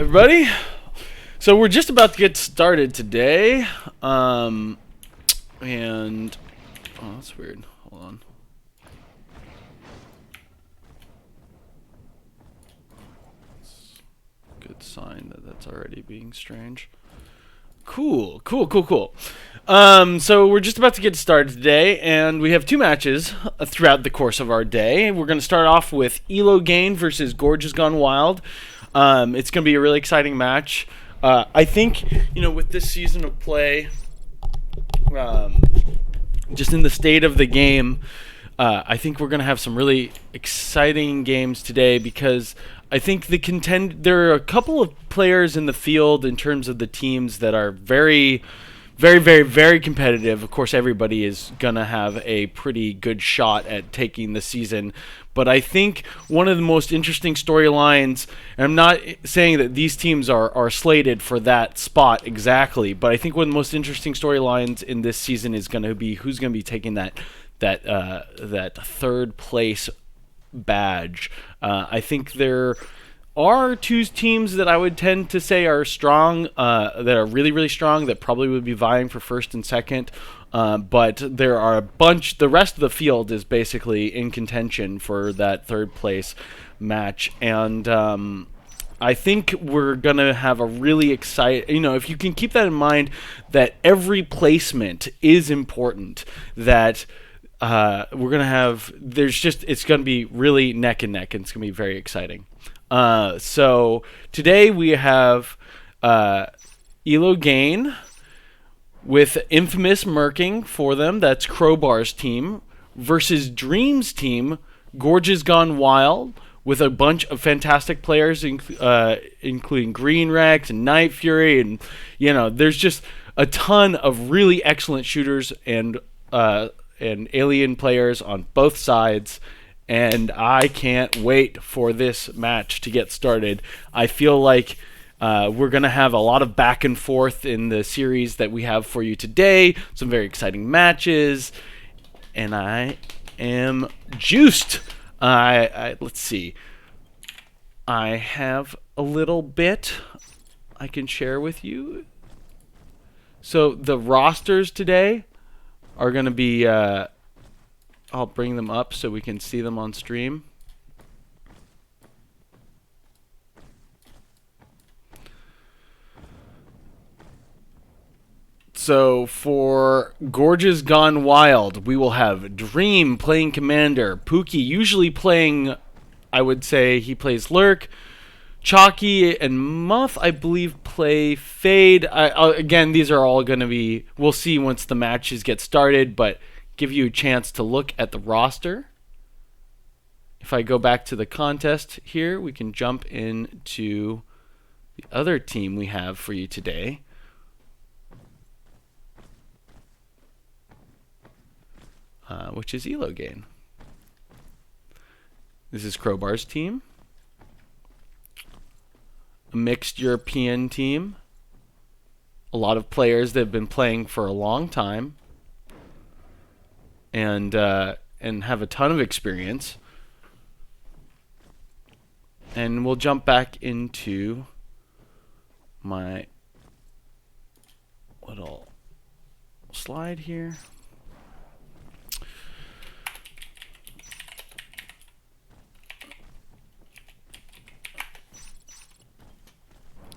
everybody. So we're just about to get started today. And oh, that's weird. Hold on. It's a good sign that that's already being strange. Cool. So we're just about to get started today, and we have two matches throughout the course of our day. We're going to start off with ELOgain versus Gorges Gone Wild. It's going to be a really exciting match. I think, with this season of play, just in the state of the game, I think we're going to have some really exciting games today because I think there are a couple of players in the field in terms of the teams that are very, very, very, very competitive. Of course, everybody is going to have a pretty good shot at taking the season. But I think one of the most interesting storylines, and I'm not saying that these teams are slated for that spot exactly, but I think one of the most interesting storylines in this season is going to be who's going to be taking that third place badge. I think there are two teams that I would tend to say are strong, that are really, really strong, that probably would be vying for first and second. But there are a bunch. The rest of the field is basically in contention for that third place match, and I think we're gonna have a really exciting. If you can keep that in mind, that every placement is important. That we're gonna have. It's gonna be really neck and neck, and it's gonna be very exciting. So today we have ELOgain with Infamous murking for them. That's Crowbar's team versus Dream's team, Gorges Gone Wild, with a bunch of fantastic players, including Green Rex and Night Fury, and there's just a ton of really excellent shooters and alien players on both sides. And I can't wait for this match to get started. I feel like we're going to have a lot of back and forth in the series that we have for you today. Some very exciting matches. And I am juiced. Let's see. I have a little bit I can share with you. So the rosters today are going to be... I'll bring them up so we can see them on stream. So for Gorges Gone Wild, we will have Dream playing Commander, Pookie usually playing, I would say he plays Lurk, Chalky and Muff, I believe, play Fade. Again, these are all going to be, we'll see once the matches get started, but give you a chance to look at the roster. If I go back to the contest here, we can jump into the other team we have for you today. Which is ELOgain. This is Crowbar's team. A mixed European team. A lot of players that have been playing for a long time. And have a ton of experience. And we'll jump back into my little slide here.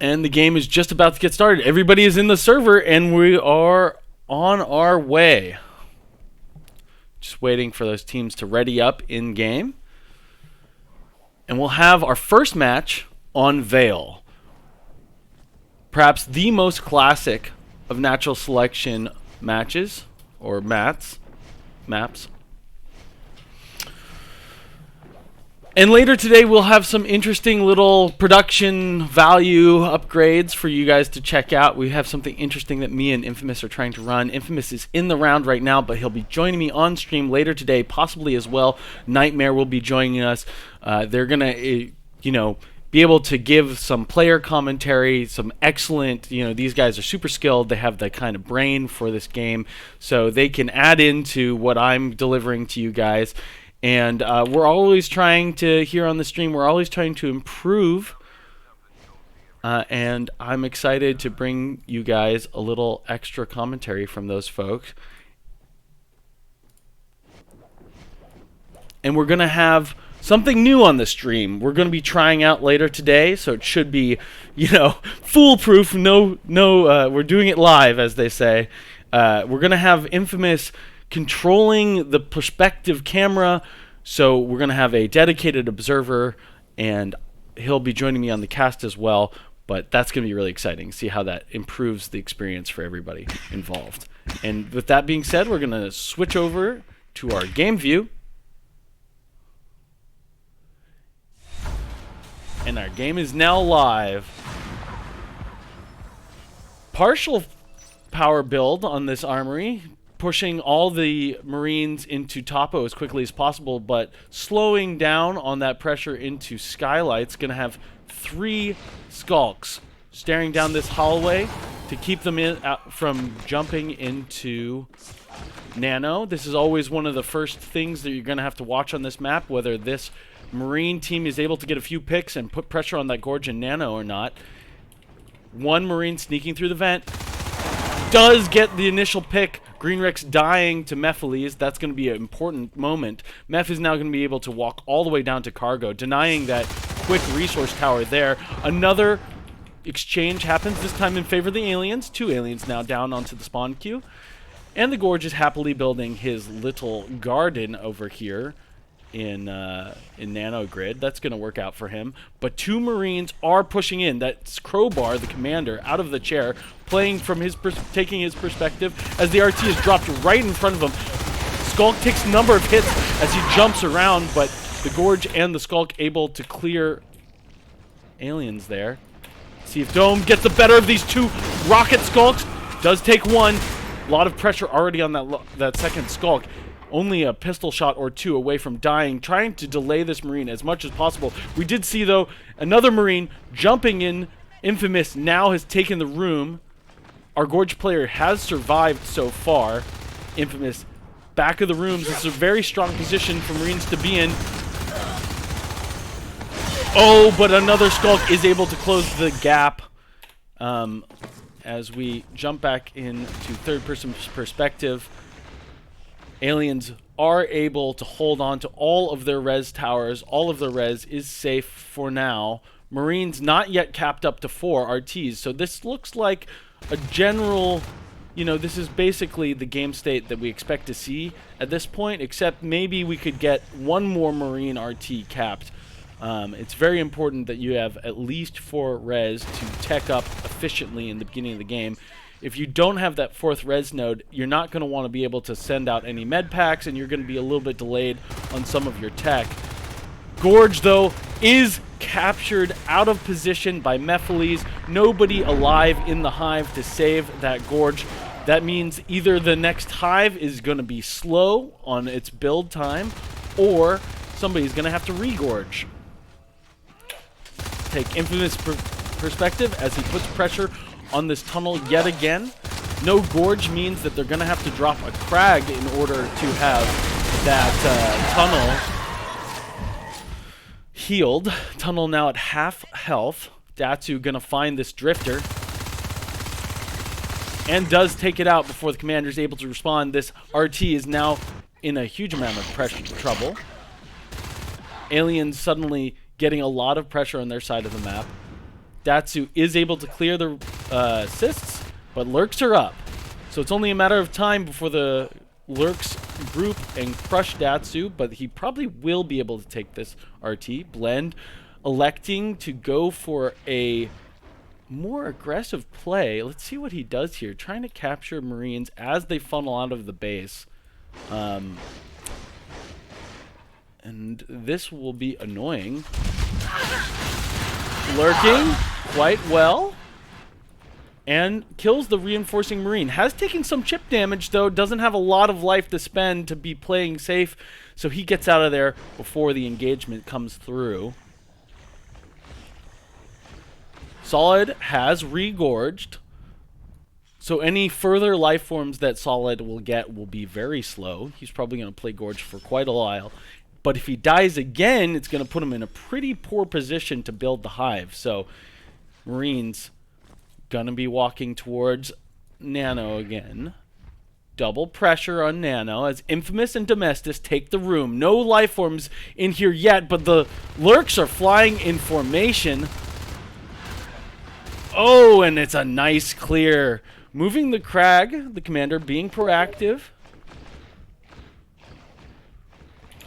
And the game is just about to get started. Everybody is in the server, and we are on our way. Just waiting for those teams to ready up in game. And we'll have our first match on Veil. Perhaps the most classic of natural selection matches, or maps. And later today we'll have some interesting little production value upgrades for you guys to check out. We have something interesting that me and Infamous are trying to run. Infamous is in the round right now, but he'll be joining me on stream later today, possibly as well. Nightmare will be joining us. They're going to, be able to give some player commentary, some excellent, these guys are super skilled. They have the kind of brain for this game, so they can add into what I'm delivering to you guys. And we're always trying to, here on the stream, we're always trying to improve and I'm excited to bring you guys a little extra commentary from those folks. And we're going to have something new on the stream. We're going to be trying out later today, so it should be, foolproof. We're doing it live, as they say. We're going to have Infamous controlling the perspective camera, so we're going to have a dedicated observer, and he'll be joining me on the cast as well. But that's going to be really exciting. See how that improves the experience for everybody involved. And with that being said, we're going to switch over to our game view. And our game is now live. Partial power build on this armory, pushing all the Marines into topo as quickly as possible, but slowing down on that pressure into Skylight's. Going to have 3 Skulks staring down this hallway to keep them from jumping into Nano. This is always one of the first things that you're going to have to watch on this map, whether this Marine team is able to get a few picks and put pressure on that Gorge and Nano or not. One Marine sneaking through the vent does get the initial pick. Greenrex dying to Mephiles. That's going to be an important moment. Meph is now going to be able to walk all the way down to cargo, denying that quick resource tower there. Another exchange happens, this time in favor of the aliens. 2 aliens now down onto the spawn queue. And the Gorge is happily building his little garden over here in Nano Grid. That's going to work out for him. But 2 Marines are pushing in. That's Crowbar, the commander, out of the chair, playing from taking his perspective as the RT is dropped right in front of him. Skulk takes a number of hits as he jumps around, but the Gorge and the Skulk able to clear aliens there. See if Dome gets the better of these 2 rocket Skulks. Does take one. A lot of pressure already on that second Skulk. Only a pistol shot or 2 away from dying, trying to delay this Marine as much as possible. We did see, though, another Marine jumping in. Infamous now has taken the room. Our Gorge player has survived so far. Infamous back of the rooms. This is a very strong position for Marines to be in. Oh, but another Skulk is able to close the gap. As we jump back into third-person perspective, aliens are able to hold on to all of their res towers. All of their res is safe for now. Marines not yet capped up to 4 RTs. So this looks like a general, this is basically the game state that we expect to see at this point, except maybe we could get 1 more Marine RT capped. It's very important that you have at least 4 res to tech up efficiently in the beginning of the game. If you don't have that 4th res node, you're not going to want to be able to send out any med packs, and you're going to be a little bit delayed on some of your tech. Gorge, though, is captured out of position by Mephiles. Nobody alive in the hive to save that Gorge. That means either the next hive is going to be slow on its build time, or somebody's going to have to regorge. Take Infamous perspective as he puts pressure on this tunnel yet again. No Gorge means that they're going to have to drop a Crag in order to have that tunnel healed. Tunnel now at half health. Datsu going to find this Drifter and does take it out before the commander is able to respond. This RT is now in a huge amount of trouble. Aliens suddenly getting a lot of pressure on their side of the map. Datsu is able to clear the assists, but Lurks are up. So it's only a matter of time before the Lurks group and crush Datsu, but he probably will be able to take this RT. Blend electing to go for a more aggressive play. Let's see what he does here. Trying to capture Marines as they funnel out of the base. And this will be annoying. Lurking quite well. And kills the reinforcing Marine. Has taken some chip damage, though. Doesn't have a lot of life to spend to be playing safe. So he gets out of there before the engagement comes through. Solid has regorged. So any further life forms that Solid will get will be very slow. He's probably going to play Gorge for quite a while. But if he dies again, it's going to put him in a pretty poor position to build the hive. So Marines gonna be walking towards Nano again. Double pressure on Nano as Infamous and Domestus take the room. No life forms in here yet, but the lurks are flying in formation. Oh, and it's a nice clear. Moving the Crag, the commander being proactive.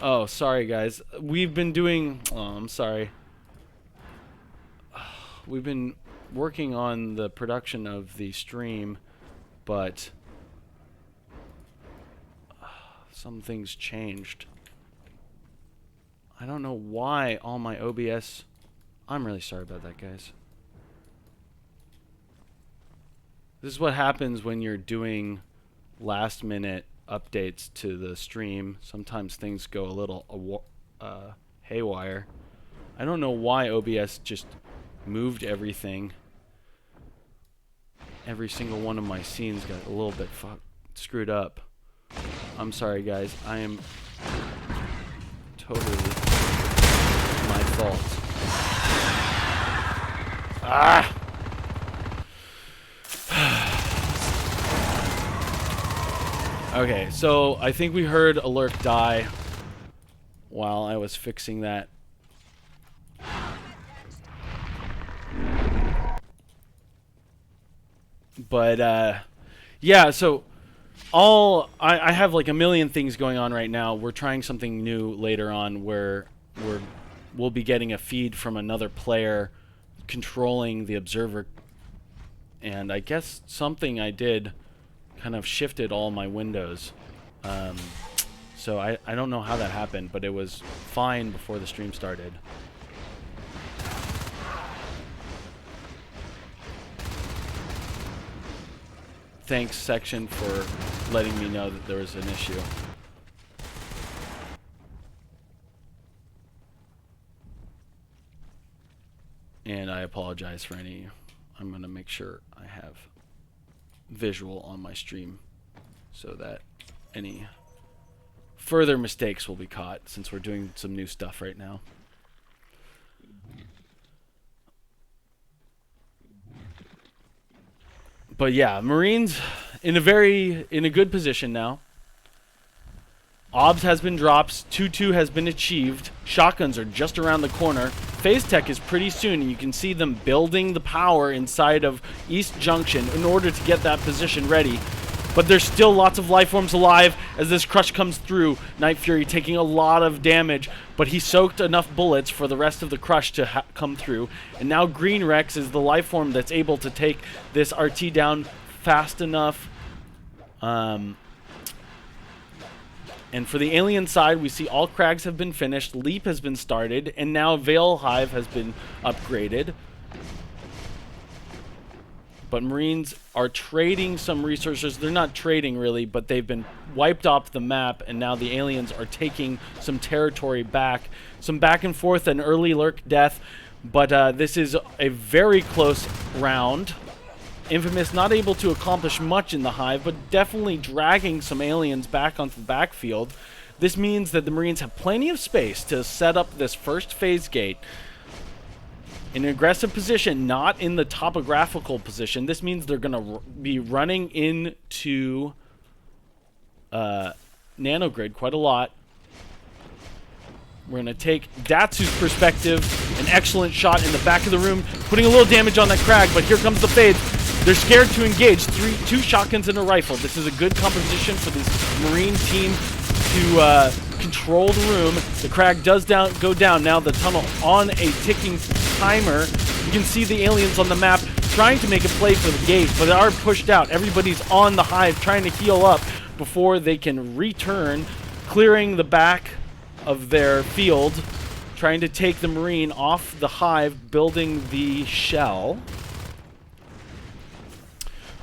Oh, sorry guys. We've been doing... Oh, I'm sorry. We've been working on the production of the stream, but some things changed. I don't know why all my OBS... I'm really sorry about that, guys. This is what happens when you're doing last-minute updates to the stream. Sometimes things go a little haywire. I don't know why OBS just moved everything. Every single one of my scenes got a little bit screwed up. I'm sorry, guys. I am totally my fault. Ah! Okay, so I think we heard a lurk die while I was fixing that. But yeah, so I have like a million things going on right now. We're trying something new later on where we'll be getting a feed from another player controlling the observer, and I guess something I did kind of shifted all my windows. So I don't know how that happened, but it was fine before the stream started. Thanks, section, for letting me know that there was an issue. And I apologize for any... I'm going to make sure I have visual on my stream so that any further mistakes will be caught, since we're doing some new stuff right now. But yeah, Marines in a good position now. OBS has been dropped, 2-2 has been achieved, shotguns are just around the corner. Phase Tech is pretty soon, and you can see them building the power inside of East Junction in order to get that position ready. But there's still lots of life forms alive as this crush comes through. Night Fury taking a lot of damage, but he soaked enough bullets for the rest of the crush to come through. And now Green Rex is the life form that's able to take this RT down fast enough. And for the alien side, we see all crags have been finished, Leap has been started, and now Veil Hive has been upgraded. But Marines are trading some resources. They're not trading really, but they've been wiped off the map, and now the aliens are taking some territory back. Some back and forth and early lurk death, but this is a very close round. Infamous not able to accomplish much in the hive, but definitely dragging some aliens back onto the backfield. This means that the Marines have plenty of space to set up this first phase gate. In an aggressive position, not in the topographical position. This means they're going to be running into nanogrid quite a lot. We're going to take Datsu's perspective. An excellent shot in the back of the room, putting a little damage on that crag, but here comes the fade. They're scared to engage. Two shotguns and a rifle. This is a good composition for this Marine team to control the room. The crag does go down. Now the tunnel on a ticking timer. You can see the aliens on the map trying to make a play for the gate, but they are pushed out. Everybody's on the hive trying to heal up before they can return, clearing the back of their field, trying to take the Marine off the hive, building the shell.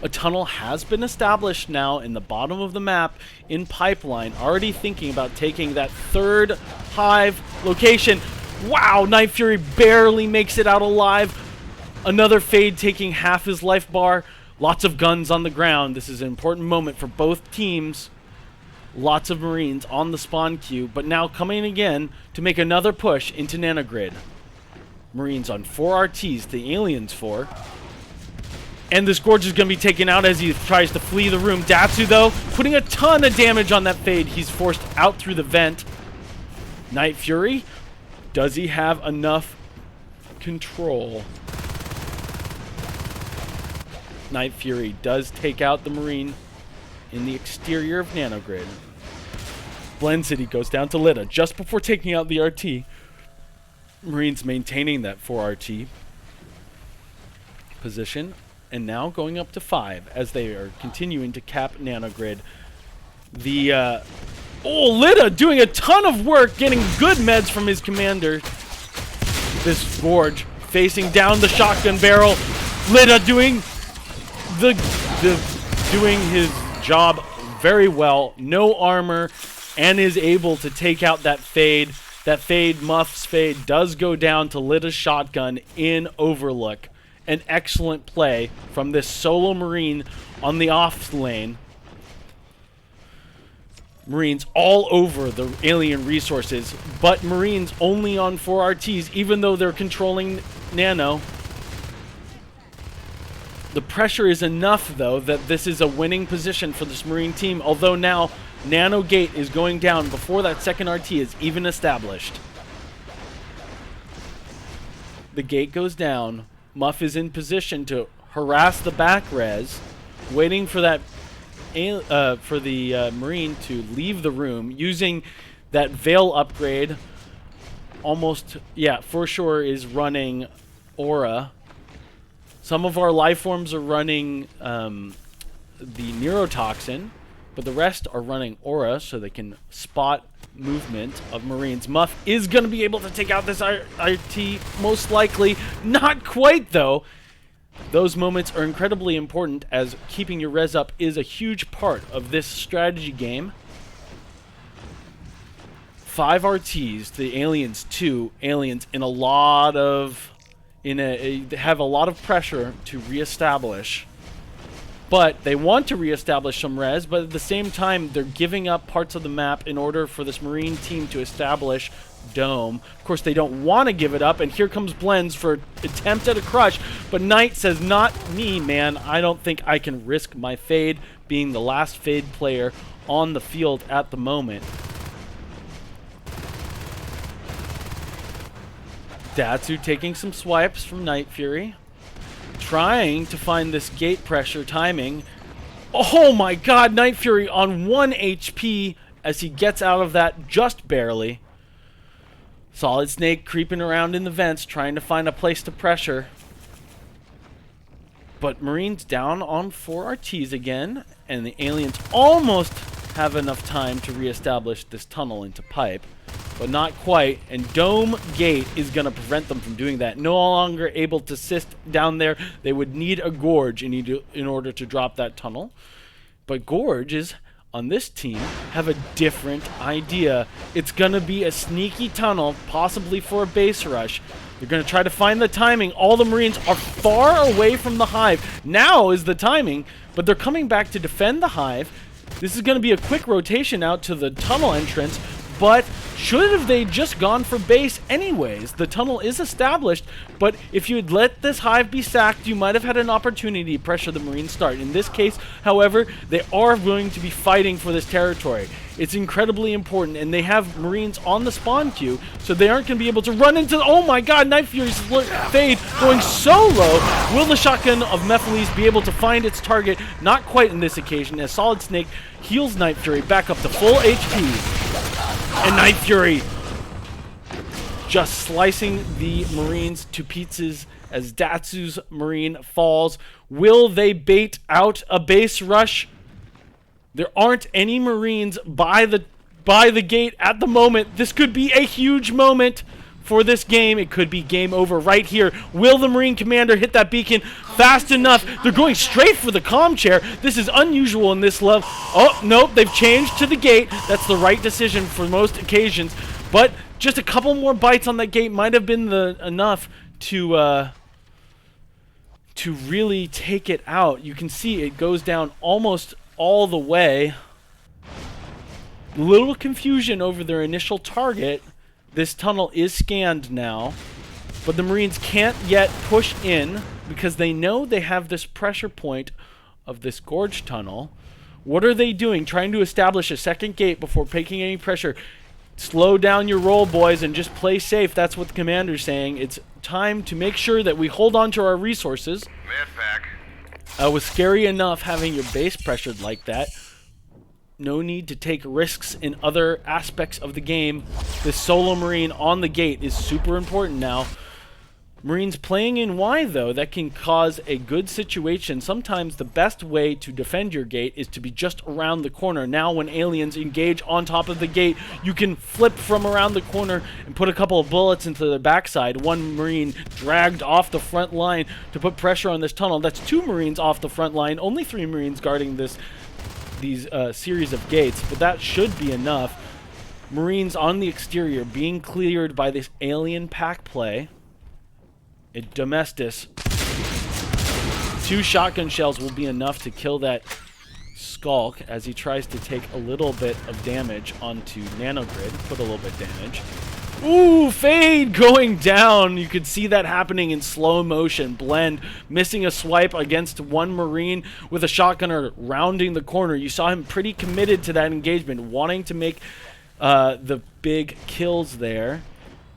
A tunnel has been established now in the bottom of the map in pipeline, already thinking about taking that third hive location. Wow, Night Fury barely makes it out alive. Another fade taking half his life bar. Lots of guns on the ground. This is an important moment for both teams. Lots of Marines on the spawn queue, but now coming again to make another push into Nanogrid. Marines on 4 RTs, the Aliens 4. And this Gorge is going to be taken out as he tries to flee the room. Datsu, though, putting a ton of damage on that Fade. He's forced out through the vent. Night Fury, does he have enough control? Night Fury does take out the Marine in the exterior of Nanogrid. Blend City goes down to Lita just before taking out the RT. Marines maintaining that 4 RT position. And now going up to 5 as they are continuing to cap Nanogrid. The, Lita doing a ton of work, getting good meds from his commander. This Gorge facing down the shotgun barrel. Lita doing doing his job very well. No armor, and is able to take out that Fade. That Fade, Muff's Fade, does go down to Lita's shotgun in Overlook. An excellent play from this solo Marine on the off lane. Marines all over the alien resources, but Marines only on 4 RTs, even though they're controlling Nano. The pressure is enough, though, that this is a winning position for this Marine team, although now Nano Gate is going down before that second RT is even established. The gate goes down. Muff is in position to harass the back res, waiting for that for the Marine to leave the room, using that Veil upgrade. Almost, yeah, for sure is running Aura. Some of our life forms are running the Neurotoxin, but the rest are running Aura so they can spot movement of Marines. Muff is going to be able to take out this RT, most likely. Not quite, though. Those moments are incredibly important, as keeping your res up is a huge part of this strategy game. 5 RTs, the Aliens 2. Aliens in a lot of... they have a lot of pressure to reestablish. But they want to reestablish some res, but at the same time, they're giving up parts of the map in order for this Marine team to establish Dome. Of course, they don't want to give it up, and here comes Blends for attempt at a crush, but Knight says, not me, man. I don't think I can risk my Fade being the last Fade player on the field at the moment. Datsu taking some swipes from Night Fury. Trying to find this gate pressure timing. Oh my god, Night Fury on 1 HP as he gets out of that just barely. Solid Snake creeping around in the vents, trying to find a place to pressure. But Marines down on 4 RTs again, and the Aliens almost have enough time to reestablish this tunnel into pipe. But not quite, and Dome Gate is going to prevent them from doing that. No longer able to assist down there. They would need a Gorge in order to drop that tunnel. But Gorges on this team have a different idea. It's going to be a sneaky tunnel, possibly for a base rush. They're going to try to find the timing. All the Marines are far away from the Hive. Now is the timing, but they're coming back to defend the Hive. This is going to be a quick rotation out to the tunnel entrance. But should have they just gone for base anyways? The tunnel is established, but if you had let this Hive be sacked, you might have had an opportunity to pressure the Marine start. In this case, however, they are going to be fighting for this territory. It's incredibly important, and they have Marines on the spawn queue, so they aren't going to be able to run into... Oh my god, Night Fury's Fade going so low. Will the shotgun of Mephiles be able to find its target? Not quite in this occasion, as Solid Snake heals Night Fury back up to full HP. And Night Fury just slicing the Marines to pieces as Datsu's Marine falls. Will they bait out a base rush? There aren't any Marines by the gate at the moment. This could be a huge moment for this game. It could be game over right here. Will the Marine Commander hit that beacon fast enough? They're going straight for the comm chair. This is unusual in this level. Oh, nope, they've changed to the gate. That's the right decision for most occasions. But just a couple more bites on that gate might have been enough to really take it out. You can see it goes down almost all the way. Little confusion over their initial target. This tunnel is scanned now. But the Marines can't yet push in because they know they have this pressure point of this gorge tunnel. What are they doing? Trying to establish a second gate before taking any pressure. Slow down your roll, boys, and just play safe. That's what the commander's saying. It's time to make sure that we hold on to our resources. It was scary enough having your base pressured like that. No need to take risks in other aspects of the game. This solo Marine on the gate is super important now. Marines playing in Y, though, that can cause a good situation. Sometimes the best way to defend your gate is to be just around the corner. Now when aliens engage on top of the gate, you can flip from around the corner and put a couple of bullets into the backside. One Marine dragged off the front line to put pressure on this tunnel. That's 2 Marines off the front line. Only 3 Marines guarding these series of gates, but that should be enough. Marines on the exterior being cleared by this alien pack play. Domestis. 2 shotgun shells will be enough to kill that Skulk as he tries to take a little bit of damage onto Nanogrid. Put a little bit of damage. Ooh, Fade going down. You could see that happening in slow motion. Blend missing a swipe against 1 Marine with a shotgunner rounding the corner. You saw him pretty committed to that engagement, wanting to make the big kills there.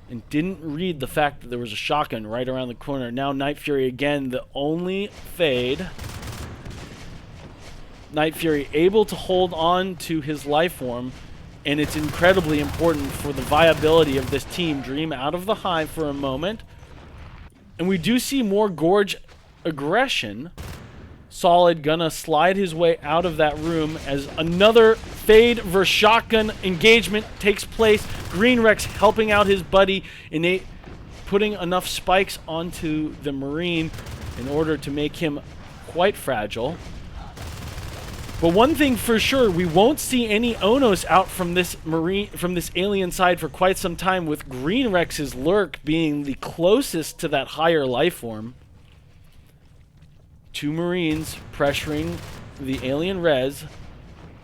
And didn't read the fact that there was a shotgun right around the corner. Now Night Fury again, the only Fade. Night Fury able to hold on to his life form, and it's incredibly important for the viability of this team. Dream out of the hive for a moment. And we do see more Gorge aggression. Solid gonna slide his way out of that room as another Fade versus shotgun engagement takes place. Green Rex helping out his buddy in putting enough spikes onto the Marine in order to make him quite fragile. But one thing for sure, we won't see any Onos out from this alien side for quite some time, with Green Rex's lurk being the closest to that higher life form. 2 Marines pressuring the alien res.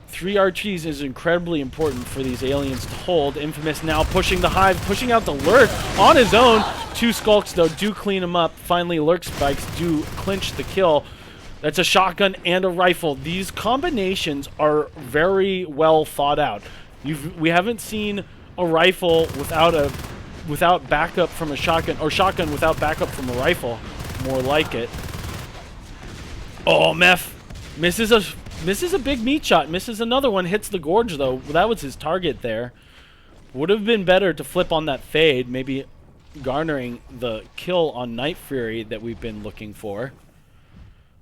3 RTs is incredibly important for these aliens to hold. Infamous now pushing the hive, pushing out the lurk on his own. 2 Skulks, though, do clean him up. Finally, lurk spikes do clinch the kill. That's a shotgun and a rifle. These combinations are very well thought out. We haven't seen a rifle without backup from a shotgun, or shotgun without backup from a rifle. More like it. Oh, Meph misses a big meat shot. Misses another one. Hits the Gorge, though. That was his target there. Would have been better to flip on that Fade, maybe garnering the kill on Night Fury that we've been looking for.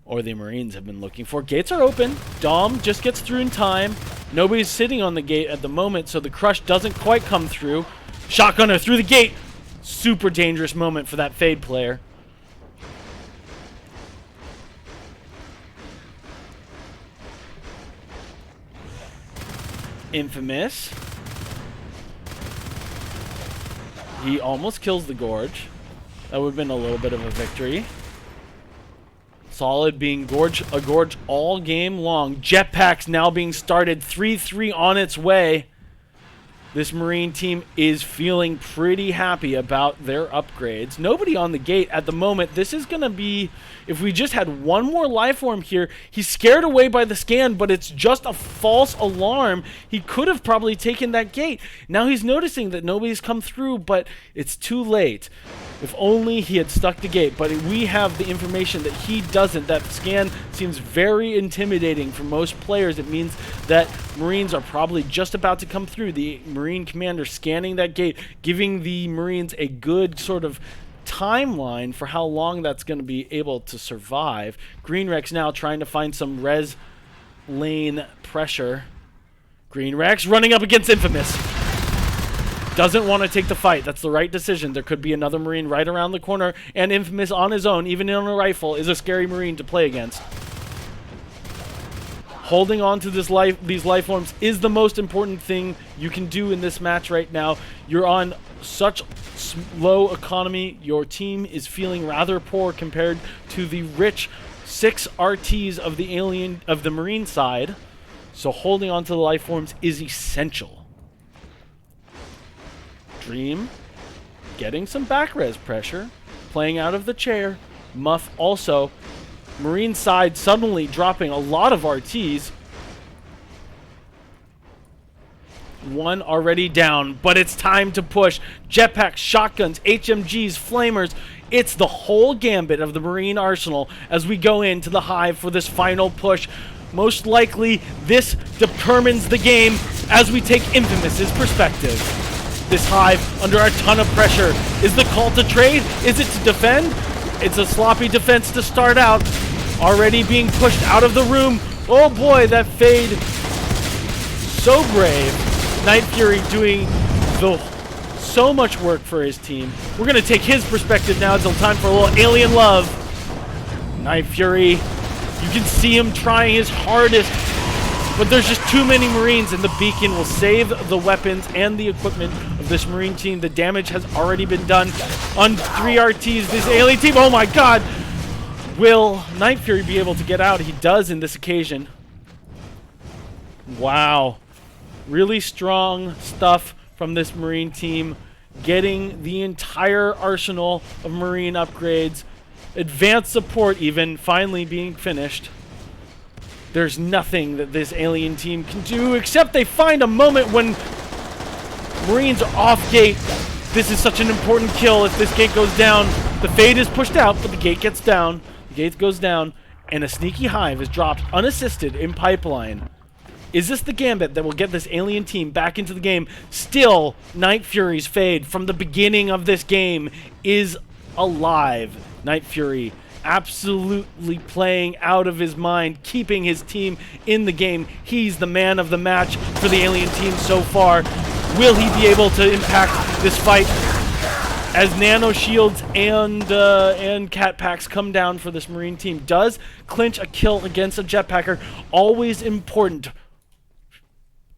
Or the Marines have been looking for. Gates are open. Dom just gets through in time. Nobody's sitting on the gate at the moment, so the crush doesn't quite come through. Shotgunner through the gate. Super dangerous moment for that Fade player. Infamous. He almost kills the Gorge. That would have been a little bit of a victory. Solid being a Gorge all game long. Jetpacks now being started. 3-3 on its way. This Marine team is feeling pretty happy about their upgrades. Nobody on the gate at the moment. This is going to be, if we just had one more life form here, he's scared away by the scan, but it's just a false alarm. He could have probably taken that gate. Now he's noticing that nobody's come through, but it's too late. If only he had stuck the gate, but we have the information that he doesn't. That scan seems very intimidating for most players. It means that Marines are probably just about to come through. The Marine commander scanning that gate, giving the Marines a good sort of timeline for how long that's going to be able to survive. Green Rex now trying to find some res lane pressure. Green Rex running up against Infamous. Doesn't want to take the fight. That's the right decision. There could be another Marine right around the corner, and Infamous on his own, even on a rifle, is a scary Marine to play against. Holding on to these life forms is the most important thing you can do in this match right now. You're on such low economy. Your team is feeling rather poor compared to the rich 6 RTs of the Marine side. So holding on to the life forms is essential. Dream getting some back res pressure, playing out of the chair. Muff also. Marine side suddenly dropping a lot of RTs. One already down, but it's time to push. Jetpacks, shotguns, HMGs, flamers. It's the whole gambit of the Marine arsenal as we go into the hive for this final push. Most likely, this determines the game as we take Infamous's perspective. This hive under a ton of pressure. Is the call to trade? Is it to defend? It's a sloppy defense to start out. Already being pushed out of the room. Oh boy, that fade. So brave. Night Fury doing so much work for his team. We're going to take his perspective now. It's time for a little alien love. Night Fury, you can see him trying his hardest, but there's just too many Marines, and the beacon will save the weapons and the equipment of this Marine team. The damage has already been done on 3 RTs. This alien team, oh my god! Will Night Fury be able to get out? He does in this occasion. Wow. Really strong stuff from this Marine team. Getting the entire arsenal of Marine upgrades. Advanced support even finally being finished. There's nothing that this alien team can do except they find a moment when Marines are off gate. This is such an important kill. If this gate goes down, the fade is pushed out, but the gate gets down. The gate goes down, and a sneaky hive is dropped unassisted in pipeline. Is this the gambit that will get this alien team back into the game? Still, Night Fury's fade from the beginning of this game is alive. Night Fury absolutely playing out of his mind, keeping his team in the game. He's the man of the match for the alien team so far. Will he be able to impact this fight as nano shields and cat packs come down for this Marine team? Does clinch a kill against a jetpacker. Always important.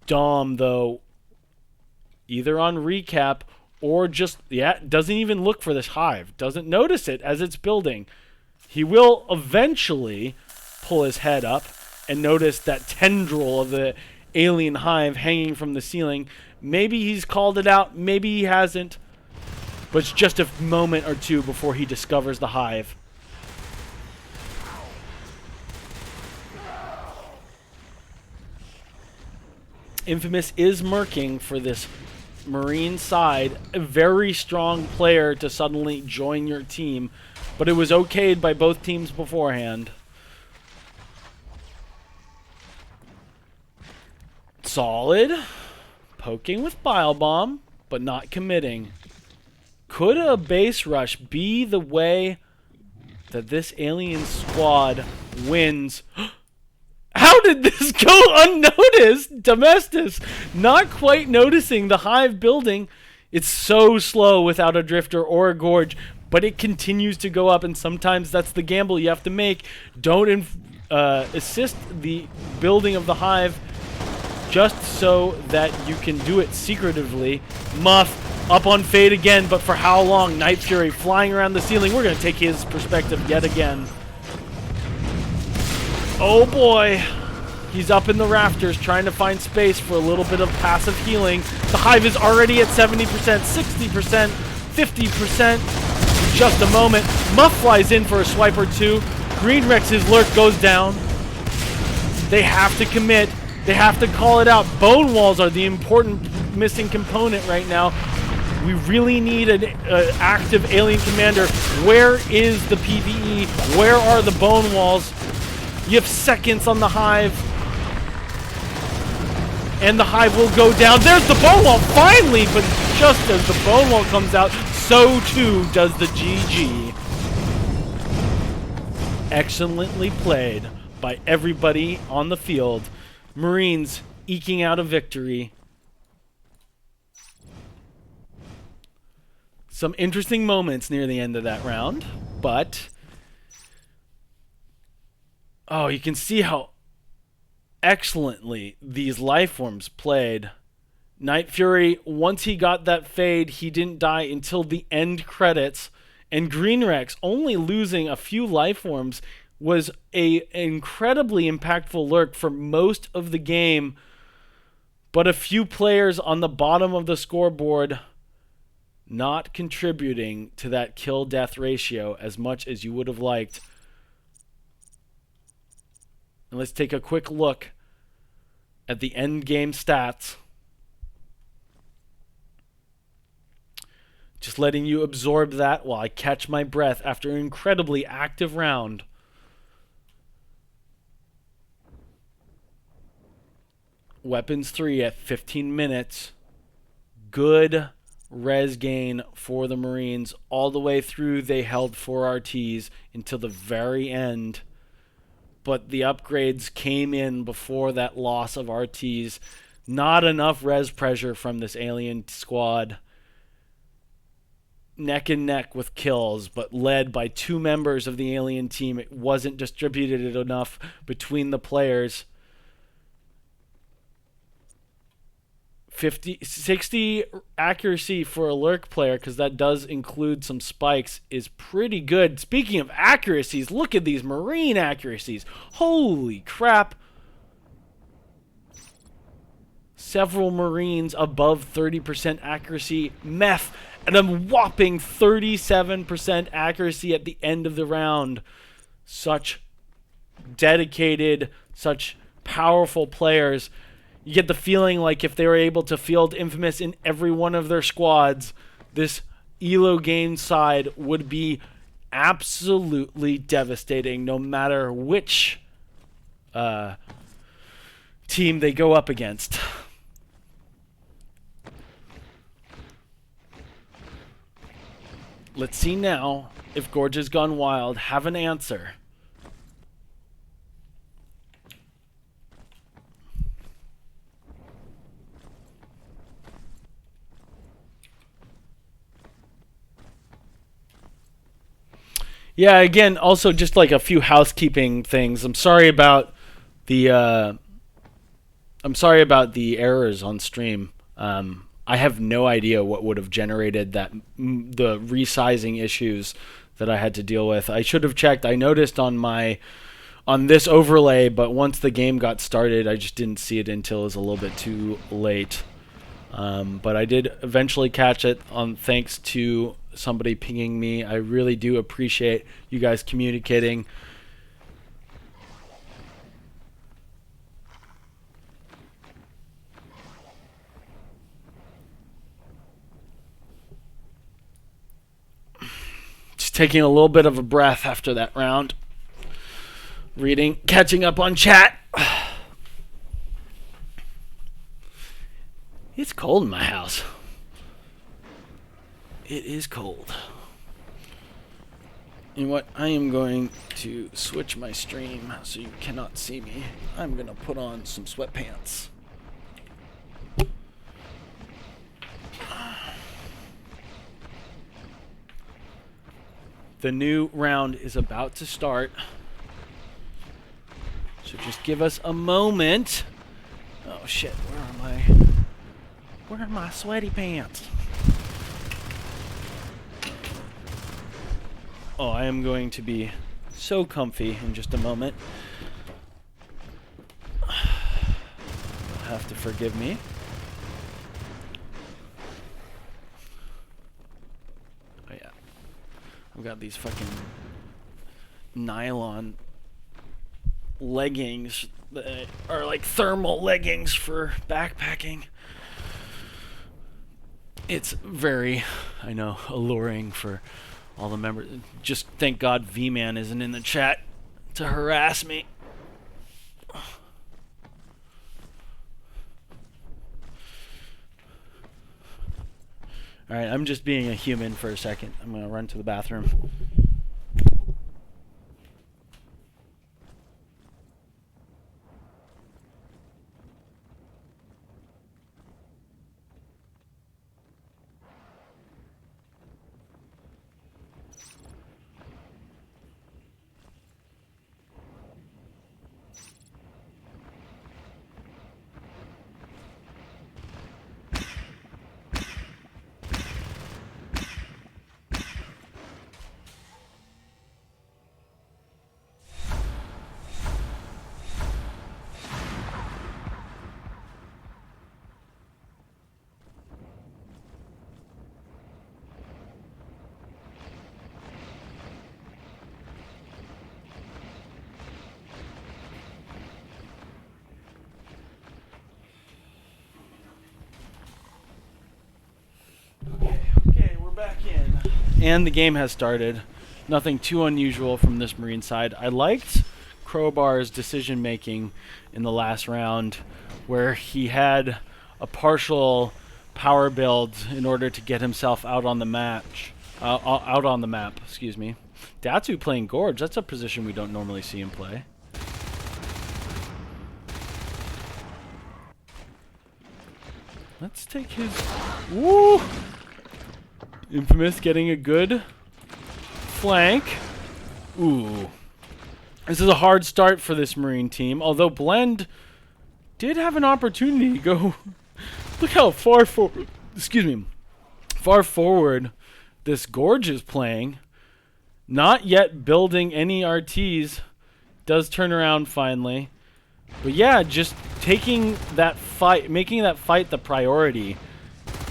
Dom, though, either on recap or just, doesn't even look for this hive. Doesn't notice it as it's building. He will eventually pull his head up and notice that tendril of the alien hive hanging from the ceiling. Maybe he's called it out, maybe he hasn't. But it's just a moment or two before he discovers the hive. Infamous is murking for this Marine side. A very strong player to suddenly join your team. But it was okayed by both teams beforehand. Solid. Poking with Bile Bomb, but not committing. Could a base rush be the way that this alien squad wins? How did this go unnoticed? Domestus not quite noticing the hive building. It's so slow without a drifter or a gorge, but it continues to go up, and sometimes that's the gamble you have to make. Don't assist the building of the hive just so that you can do it secretively. Muff up on fade again, but for how long? Night Fury flying around the ceiling. We're going to take his perspective yet again. Oh boy. He's up in the rafters trying to find space for a little bit of passive healing. The hive is already at 70%, 60%, 50%. In just a moment. Muff flies in for a swipe or two. Green Rex's lurk goes down. They have to commit. They have to call it out. Bone walls are the important missing component right now. We really need an active alien commander. Where is the PvE? Where are the bone walls? You have seconds on the hive. And the hive will go down. There's the bone wall finally, but just as the bone wall comes out, so too does the GG. Excellently played by everybody on the field. Marines eking out a victory. Some interesting moments near the end of that round, but oh, you can see how excellently these life forms played. Night Fury, once he got that fade, he didn't die until the end credits, and Green Rex only losing a few life forms was an incredibly impactful lurk for most of the game, but a few players on the bottom of the scoreboard not contributing to that kill-death ratio as much as you would have liked. And let's take a quick look at the end game stats. Just letting you absorb that while I catch my breath after an incredibly active round. Weapons 3 at 15 minutes. Good res gain for the Marines. All the way through, they held 4 RTs until the very end. But the upgrades came in before that loss of RTs. Not enough res pressure from this alien squad. Neck and neck with kills, but led by 2 members of the alien team. It wasn't distributed enough between the players. 60 accuracy for a lurk player, because that does include some spikes, is pretty good. Speaking of accuracies, look at these Marine accuracies. Holy crap. Several Marines above 30% accuracy. Meth at a whopping 37% accuracy at the end of the round. Such dedicated, such powerful players. You get the feeling like if they were able to field Infamous in every one of their squads, this ELOgain side would be absolutely devastating no matter which team they go up against. Let's see now if Gorges Gone Wild have an answer. Yeah, again, also just like a few housekeeping things. I'm sorry about the errors on stream. I have no idea what would have generated that the resizing issues that I had to deal with. I should have checked. I noticed on this overlay, but once the game got started, I just didn't see it until it was a little bit too late. But I did eventually catch it thanks to somebody pinging me. I really do appreciate you guys communicating. Just taking a little bit of a breath after that round. Reading, catching up on chat. It's cold in my house. It is cold. You know what? I am going to switch my stream so you cannot see me. I'm going to put on some sweatpants. The new round is about to start. So just give us a moment. Oh shit, where are my sweaty pants? Oh, I am going to be so comfy in just a moment. You'll have to forgive me. Oh yeah. I've got these fucking nylon leggings that are like thermal leggings for backpacking. It's very, I know, alluring for all the members. Just thank God V-Man isn't in the chat to harass me. Alright, I'm just being a human for a second. I'm going to run to the bathroom. And the game has started. Nothing too unusual from this Marine side. I liked Crowbar's decision making in the last round, where he had a partial power build in order to get himself out on the match. Out on the map, excuse me. Datsu playing Gorge. That's a position we don't normally see him play. Let's take his... Woo! Infamous getting a good flank. Ooh. This is a hard start for this Marine team, although Blend did have an opportunity to go... Look how far forward this Gorge is playing. Not yet building any RTs. Does turn around finally. But yeah, just taking that fight, making that fight the priority.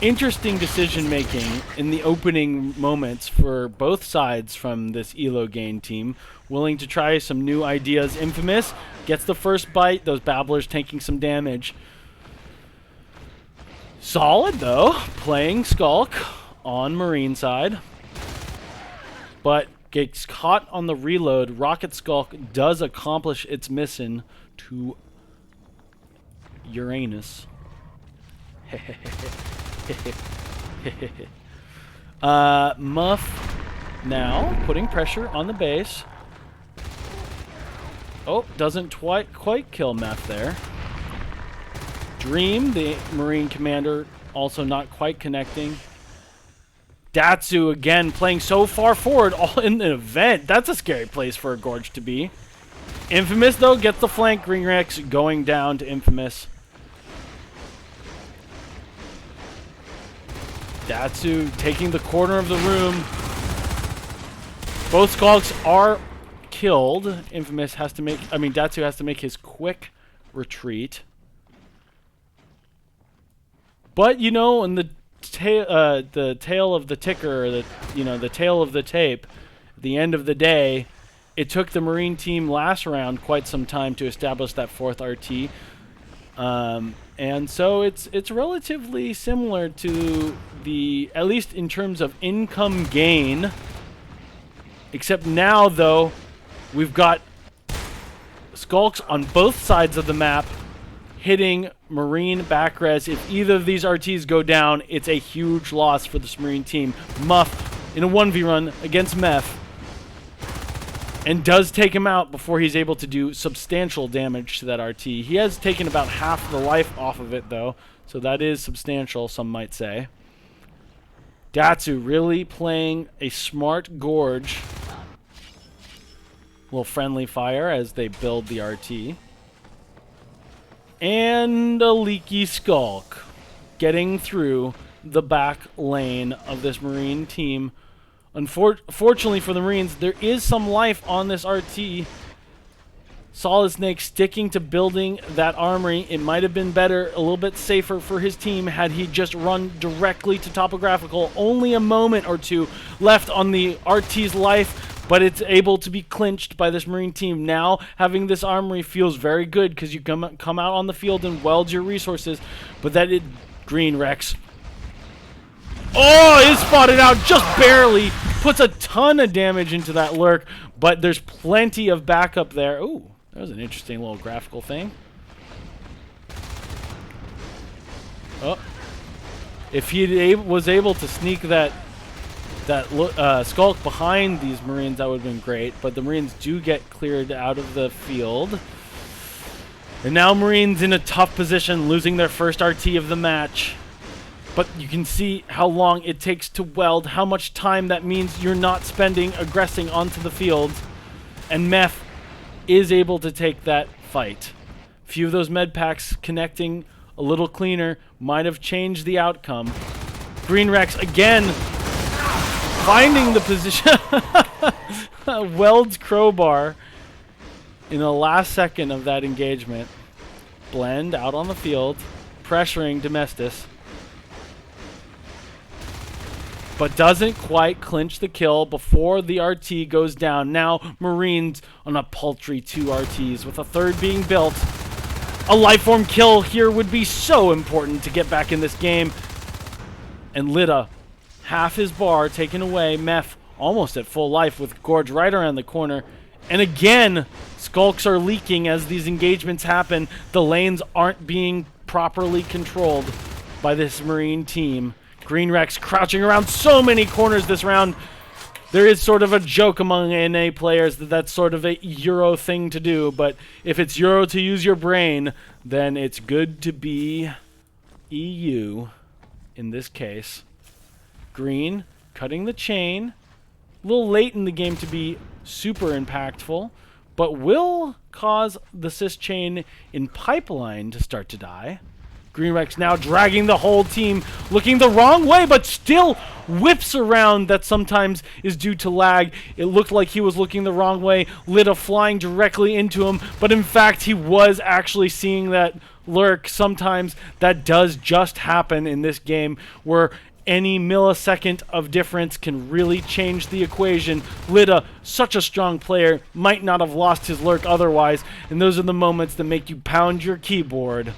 Interesting decision making in the opening moments for both sides from this ELOgain team. Willing to try some new ideas. Infamous gets the first bite. Those Babblers taking some damage. Solid though, playing Skulk on Marine side. But gets caught on the reload. Rocket Skulk does accomplish its mission to Uranus. Muff now putting pressure on the base. Oh, doesn't quite kill Muff there. Dream, the Marine commander, also not quite connecting. Datsu again playing so far forward, all in the event. That's a scary place for a Gorge to be. Infamous, though, gets the flank. Green Rex going down to Infamous. Datsu taking the corner of the room. Both Skulks are killed. Infamous has to make... Datsu has to make his quick retreat. But, you know, in the tail of the ticker, the tail of the tape, at the end of the day, it took the Marine team last round quite some time to establish that fourth RT. And so it's relatively similar to the, at least in terms of income gain, except now, though, we've got Skulks on both sides of the map hitting Marine back res. If either of these RTs go down, it's a huge loss for this Marine team. Muff in a 1v run against Meth, and does take him out before he's able to do substantial damage to that RT. He has taken about half the life off of it, though, so that is substantial, some might say. Datsu really playing a smart Gorge. Little friendly fire as they build the RT. And a leaky Skulk getting through the back lane of this Marine team. Unfortunately for the Marines, there is some life on this RT. Solid Snake sticking to building that armory. It might have been better, a little bit safer for his team had he just run directly to topographical. Only a moment or two left on the RT's life, but it's able to be clinched by this Marine team. Now, having this armory feels very good because you come out on the field and weld your resources, but that it... Green Rex. Oh, is spotted out just barely. Puts a ton of damage into that lurk, but there's plenty of backup there. Ooh, that was an interesting little graphical thing. Oh, if he was able to sneak that Skulk behind these Marines, that would have been great. But the Marines do get cleared out of the field. And now Marines in a tough position, losing their first RT of the match. But you can see how long it takes to weld, how much time that means you're not spending aggressing onto the field. And Meth is able to take that fight. A few of those med packs connecting a little cleaner might have changed the outcome. Green Rex again finding the position. Welds crowbar in the last second of that engagement. Blend out on the field, pressuring Domestus. But doesn't quite clinch the kill before the RT goes down. Now Marines on a paltry 2 RTs with a third being built. A lifeform kill here would be so important to get back in this game. And Lita half his bar taken away. Meph almost at full life with Gorge right around the corner. And again, skulks are leaking as these engagements happen. The lanes aren't being properly controlled by this Marine team. Green Rex crouching around so many corners this round. There is sort of a joke among NA players that that's sort of a Euro thing to do, but if it's Euro to use your brain, then it's good to be EU in this case. Green cutting the chain. A little late in the game to be super impactful, but will cause the cis chain in pipeline to start to die. Green Rex now dragging the whole team, looking the wrong way, but still whips around. That sometimes is due to lag. It looked like he was looking the wrong way. Lita flying directly into him, but in fact he was actually seeing that lurk. Sometimes that does just happen in this game, where any millisecond of difference can really change the equation. Lita, such a strong player, might not have lost his lurk otherwise, and those are the moments that make you pound your keyboard.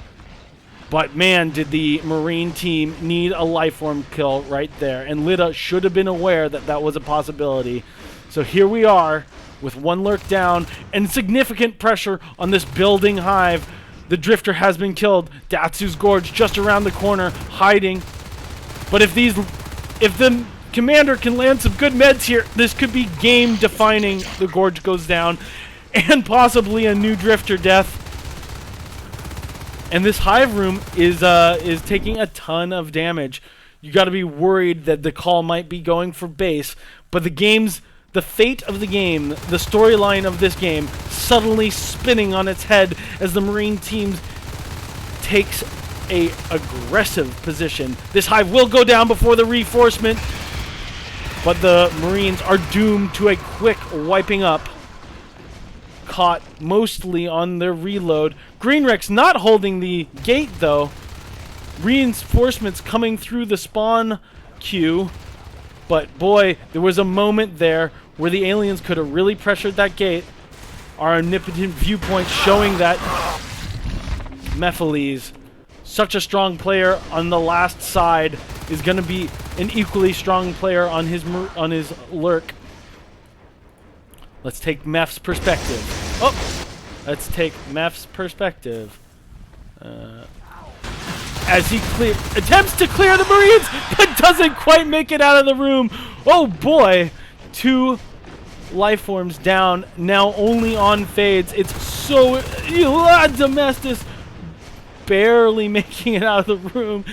But man, did the Marine team need a lifeform kill right there. And Lita should have been aware that that was a possibility. So here we are with one lurk down and significant pressure on this building hive. The Drifter has been killed. Datsu's Gorge just around the corner, hiding. But if the commander can land some good meds here, this could be game defining. The Gorge goes down and possibly a new Drifter death. And this hive room is taking a ton of damage. You got to be worried that the call might be going for base, but the fate of the game, the storyline of this game, suddenly spinning on its head as the Marine team takes a aggressive position. This hive will go down before the reinforcement, but the Marines are doomed to a quick wiping up. Caught mostly on their reload. Green Rex not holding the gate though. Reinforcements coming through the spawn queue. But boy, there was a moment there where the aliens could have really pressured that gate. Our omnipotent viewpoint showing that Mephiles, such a strong player on the last side, is going to be an equally strong player on his lurk. Let's take Meph's perspective. Oh! Let's take Meph's perspective. As he attempts to clear the Marines, but doesn't quite make it out of the room. Oh boy! 2 life forms down, now only on fades. It's so... Domestus barely making it out of the room.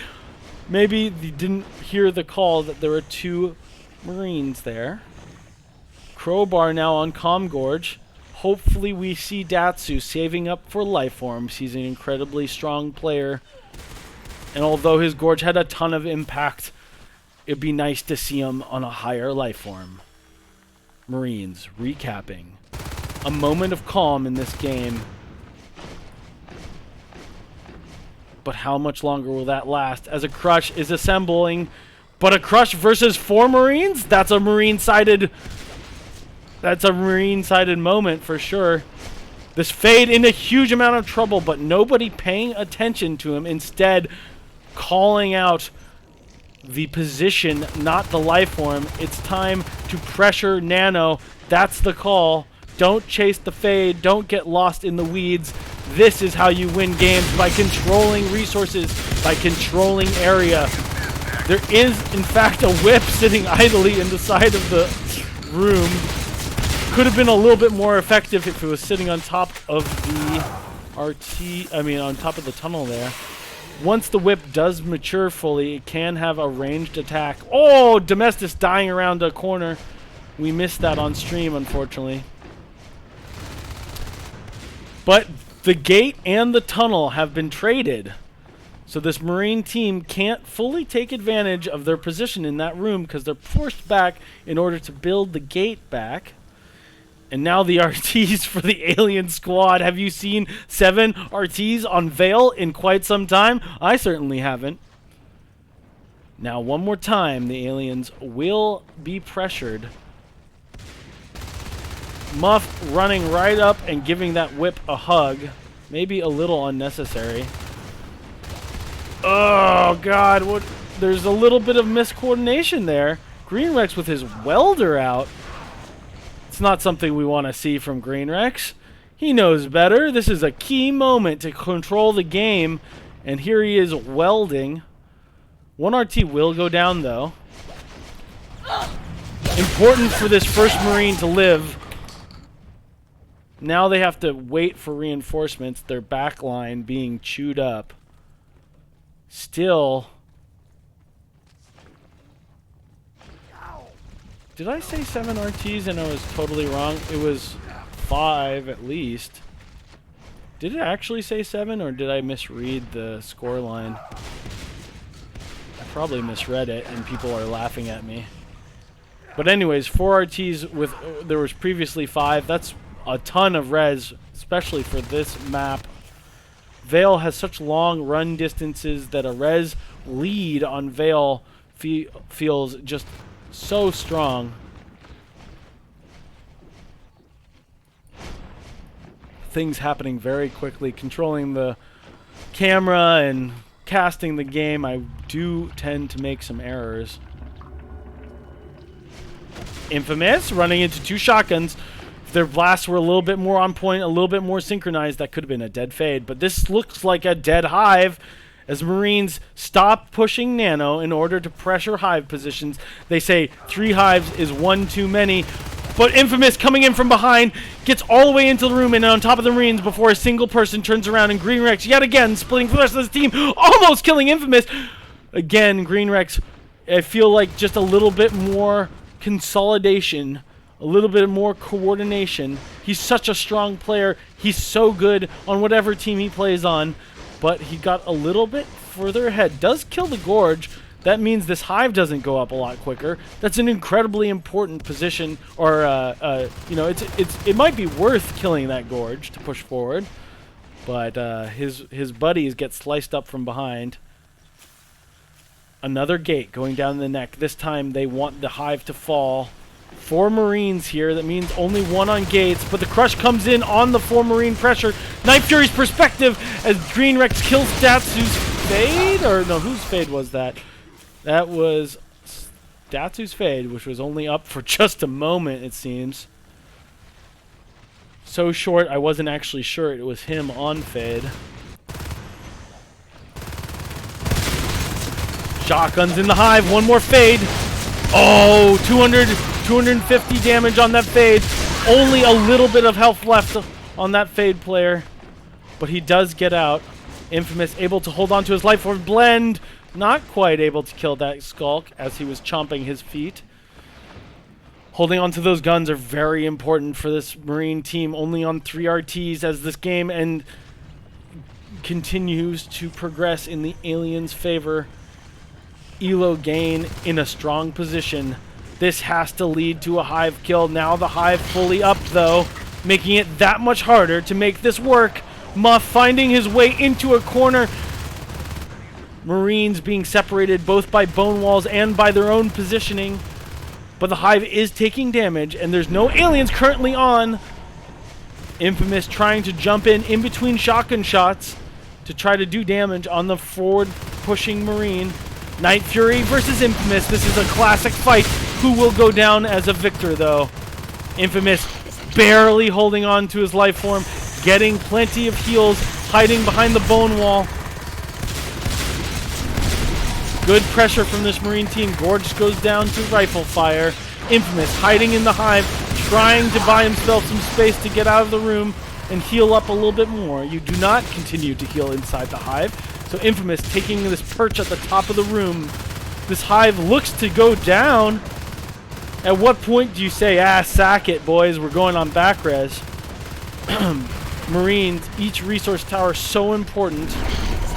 Maybe they didn't hear the call that there were 2 Marines there. Crowbar now on Calm Gorge. Hopefully we see Datsu saving up for life forms. He's an incredibly strong player. And although his Gorge had a ton of impact, it'd be nice to see him on a higher life form. Marines recapping. A moment of calm in this game. But how much longer will that last as a Crush is assembling? But a Crush versus 4 Marines? That's a Marine-sided moment for sure. This Fade in a huge amount of trouble, but nobody paying attention to him. Instead, calling out the position, not the life form. It's time to pressure Nano. That's the call. Don't chase the Fade. Don't get lost in the weeds. This is how you win games, by controlling resources, by controlling area. There is, in fact, a whip sitting idly in the side of the room. Could have been a little bit more effective if it was sitting on top of the on top of the tunnel there. Once the whip does mature fully, it can have a ranged attack. Oh, Domestus dying around a corner. We missed that on stream, unfortunately. But the gate and the tunnel have been traded. So this Marine team can't fully take advantage of their position in that room because they're forced back in order to build the gate back. And now the RTs for the alien squad. Have you seen 7 RTs on Veil in quite some time? I certainly haven't. Now one more time, the aliens will be pressured. Muff running right up and giving that whip a hug. Maybe a little unnecessary. Oh god, what? there's a little bit of miscoordination there. Greenrex with his welder out. It's not something we want to see from Greenrex. He knows better. This is a key moment to control the game. And here he is welding. One RT will go down, though. Important for this first Marine to live. Now they have to wait for reinforcements. Their back line being chewed up. Still. Did I say 7 RTs and I was totally wrong? It was 5 at least. Did it actually say 7 or did I misread the score line? I probably misread it and people are laughing at me. But anyways, 4 RTs with there was previously 5. That's a ton of res, especially for this map. Vale has such long run distances that a res lead on Vale feels just so strong. Things happening very quickly, controlling the camera and casting the game. I do tend to make some errors. Infamous running into 2 shotguns. If their blasts were a little bit more on point, a little bit more synchronized, that could have been a dead fade. But this looks like a dead hive as Marines stop pushing Nano in order to pressure hive positions. They say 3 hives is 1 too many. But Infamous coming in from behind gets all the way into the room and on top of the Marines before a single person turns around, and Greenrex yet again splitting the rest of his team, almost killing Infamous. Again, Greenrex, I feel like just a little bit more consolidation, a little bit more coordination. He's such a strong player. He's so good on whatever team he plays on, but he got a little bit further ahead. Does kill the Gorge. That means this hive doesn't go up a lot quicker. That's an incredibly important position, or you know, it might be worth killing that Gorge to push forward, but his buddies get sliced up from behind. Another gate going down the neck. This time they want the hive to fall. 4 Marines here. That means only 1 on gates, but the crush comes in on the 4 Marine pressure. Night Fury's perspective as Greenrex kills Datsu's fade, or no, whose fade was that? That was Datsu's fade, which was only up for just a moment, it seems. So short, I wasn't actually sure it was him on fade. Shotguns in the hive, 1 more fade. Oh, 250 damage on that fade. Only a little bit of health left on that fade player, but he does get out. Infamous able to hold on to his life form. Blend not quite able to kill that Skulk as he was chomping his feet. Holding on to those guns are very important for this Marine team. Only on 3 RTs as this game and continues to progress in the aliens' favor. ELOgain in a strong position. This has to lead to a hive kill. Now the hive fully up though, making it that much harder to make this work. Muff finding his way into a corner. Marines being separated both by bone walls and by their own positioning. But the hive is taking damage and there's no aliens currently on. Infamous trying to jump in between shotgun shots to try to do damage on the forward pushing Marine. Night Fury versus Infamous. This is a classic fight. Who will go down as a victor though? Infamous barely holding on to his life form, getting plenty of heals, hiding behind the bone wall. Good pressure from this Marine team. Gorge goes down to rifle fire. Infamous hiding in the hive, trying to buy himself some space to get out of the room and heal up a little bit more. You do not continue to heal inside the hive. So Infamous taking this perch at the top of the room. This hive looks to go down. At what point do you say, sack it, boys, we're going on back res? Marines, each resource tower so important.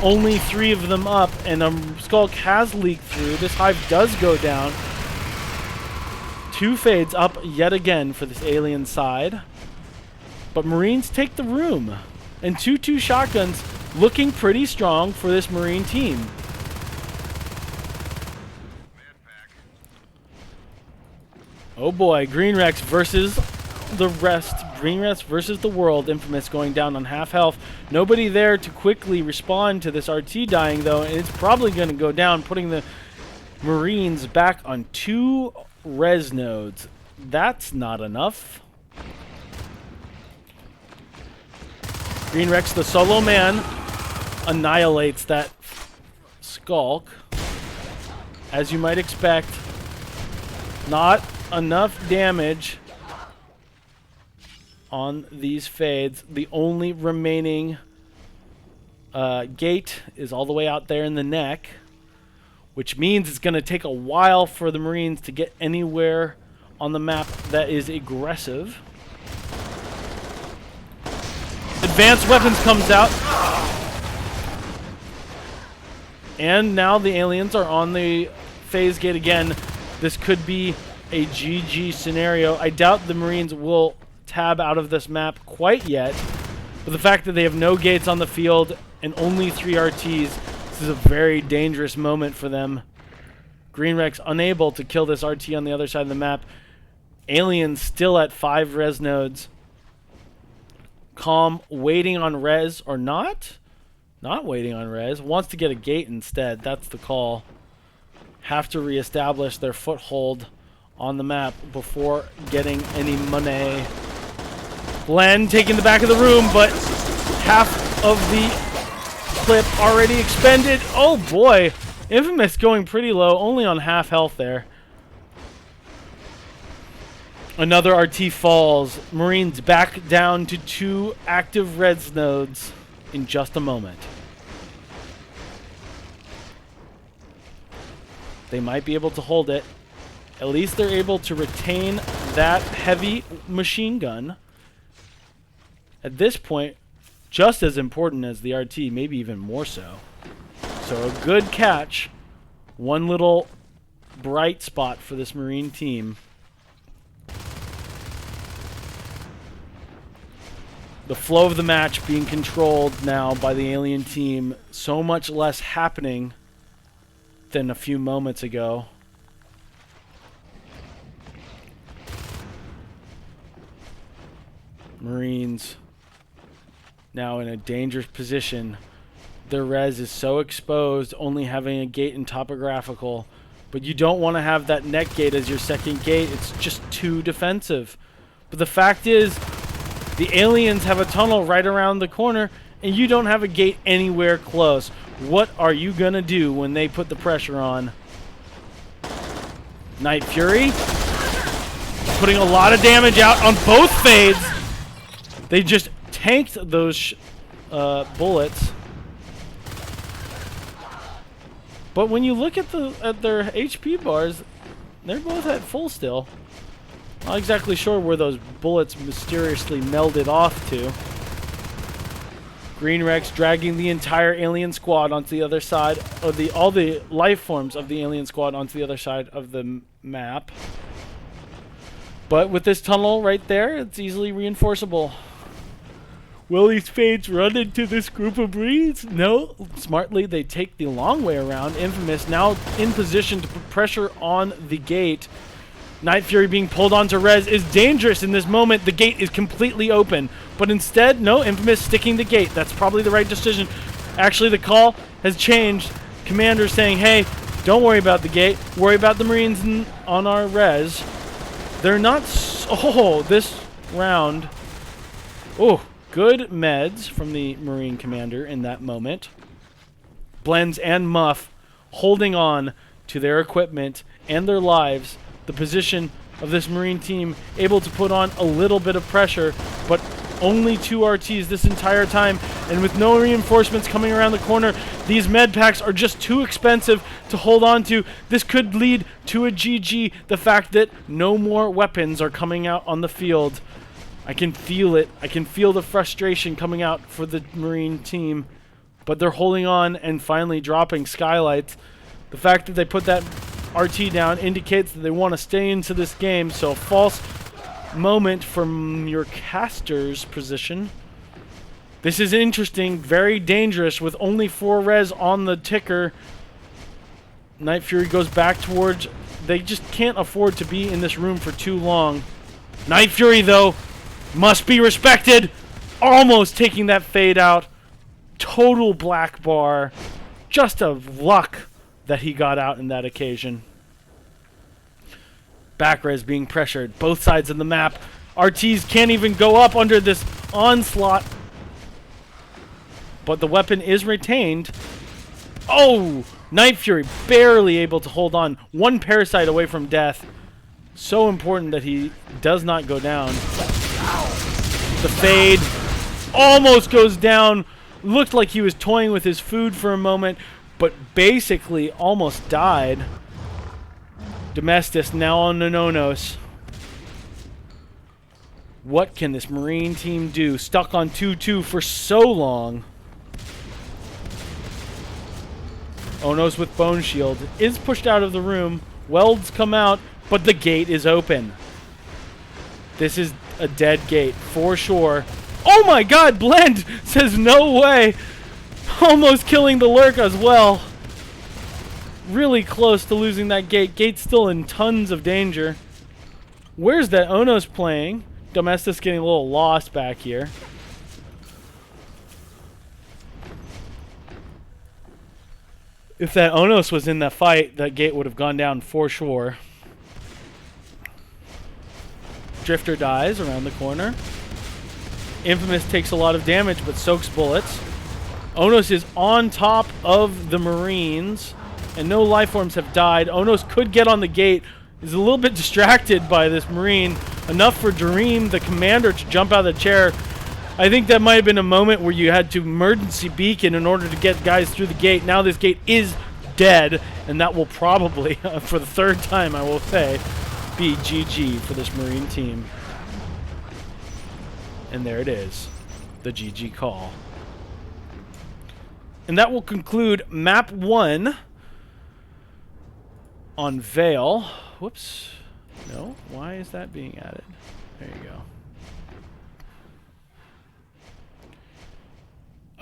Only 3 of them up, and Skulk has leaked through. This hive does go down. 2 fades up yet again for this alien side. But Marines take the room. And 2-2 shotguns looking pretty strong for this Marine team. Oh boy, Greenrex versus the rest. Greenrex versus the world. Infamous going down on half health. Nobody there to quickly respond to this RT dying though, and it's probably going to go down, putting the Marines back on 2 res nodes. That's not enough. Green Rex, the solo man, annihilates that Skulk. As you might expect, not enough damage on these fades. The only remaining gate is all the way out there in the neck, which means it's going to take a while for the Marines to get anywhere on the map that is aggressive. Advanced weapons comes out. And now the aliens are on the phase gate again. This could be a GG scenario. I doubt the Marines will tab out of this map quite yet. But the fact that they have no gates on the field and only 3 RTs, this is a very dangerous moment for them. Green Rex unable to kill this RT on the other side of the map. Aliens still at 5 res nodes. Calm waiting on res or not? Not waiting on res. Wants to get a gate instead. That's the call. Have to reestablish their foothold on the map before getting any money. Glenn taking the back of the room, but half of the clip already expended. Oh boy. Infamous going pretty low. Only on half health there. Another RT falls. Marines back down to 2 active res nodes in just a moment. They might be able to hold it. At least they're able to retain that heavy machine gun. At this point, just as important as the RT, maybe even more so. So a good catch. One little bright spot for this Marine team. The flow of the match being controlled now by the alien team. So much less happening than a few moments ago. Marines now in a dangerous position. Their res is so exposed, only having a gate and topographical. But you don't want to have that neck gate as your second gate. It's just too defensive. But the fact is, the aliens have a tunnel right around the corner, and you don't have a gate anywhere close. What are you going to do when they put the pressure on? Night Fury putting a lot of damage out on both fades. They just tanked those bullets. But when you look at their HP bars, they're both at full still. Not exactly sure where those bullets mysteriously melded off to. Green Rex dragging the entire alien squad onto the other side of all the life forms of the alien squad onto the other side of the map. But with this tunnel right there, it's easily reinforceable. Will these fades run into this group of Marines? No. Smartly, they take the long way around. Infamous now in position to put pressure on the gate. Night Fury being pulled onto res is dangerous in this moment. The gate is completely open. But instead, no, Infamous sticking the gate. That's probably the right decision. Actually, the call has changed. Commander saying, hey, don't worry about the gate. Worry about the Marines on our res. They're not... this round... Oh, good meds from the Marine Commander in that moment. Blends and Muff holding on to their equipment and their lives. The position of this Marine team able to put on a little bit of pressure, but only 2 RTs this entire time, and with no reinforcements coming around the corner, these med packs are just too expensive to hold on to. This could lead to a GG. The fact that no more weapons are coming out on the field. I can feel it. I can feel the frustration coming out for the Marine team, but they're holding on and finally dropping skylights. The fact that they put that RT down indicates that they want to stay into this game, so a false moment from your caster's position. This is interesting, very dangerous with only 4 res on the ticker. Night Fury goes back towards... They just can't afford to be in this room for too long. Night Fury, though, must be respected. Almost taking that fade out. Total black bar. Just a luck that he got out in that occasion. Backres being pressured. Both sides of the map. RTs can't even go up under this onslaught. But the weapon is retained. Oh! Night Fury barely able to hold on. One parasite away from death. So important that he does not go down. The fade almost goes down. Looked like he was toying with his food for a moment, but basically almost died. Domestis now on the Nonos. What can this Marine team do? Stuck on 2-2 for so long. Onos with Bone Shield is pushed out of the room. Welds come out, but the gate is open. This is a dead gate for sure. Oh my god, Blend says no way. Almost killing the Lurk as well. Really close to losing that gate. Gate's still in tons of danger. Where's that Onos playing? Domestis getting a little lost back here. If that Onos was in that fight, that gate would have gone down for sure. Drifter dies around the corner. Infamous takes a lot of damage, but soaks bullets. Onos is on top of the Marines, and no life forms have died. Onos could get on the gate. He's a little bit distracted by this Marine. Enough for Dream, the commander, to jump out of the chair. I think that might have been a moment where you had to emergency beacon in order to get guys through the gate. Now this gate is dead, and that will probably, for the third time I will say, be GG for this Marine team. And there it is, the GG call. And that will conclude map 1 on Vale. Whoops. No, why is that being added? There you go.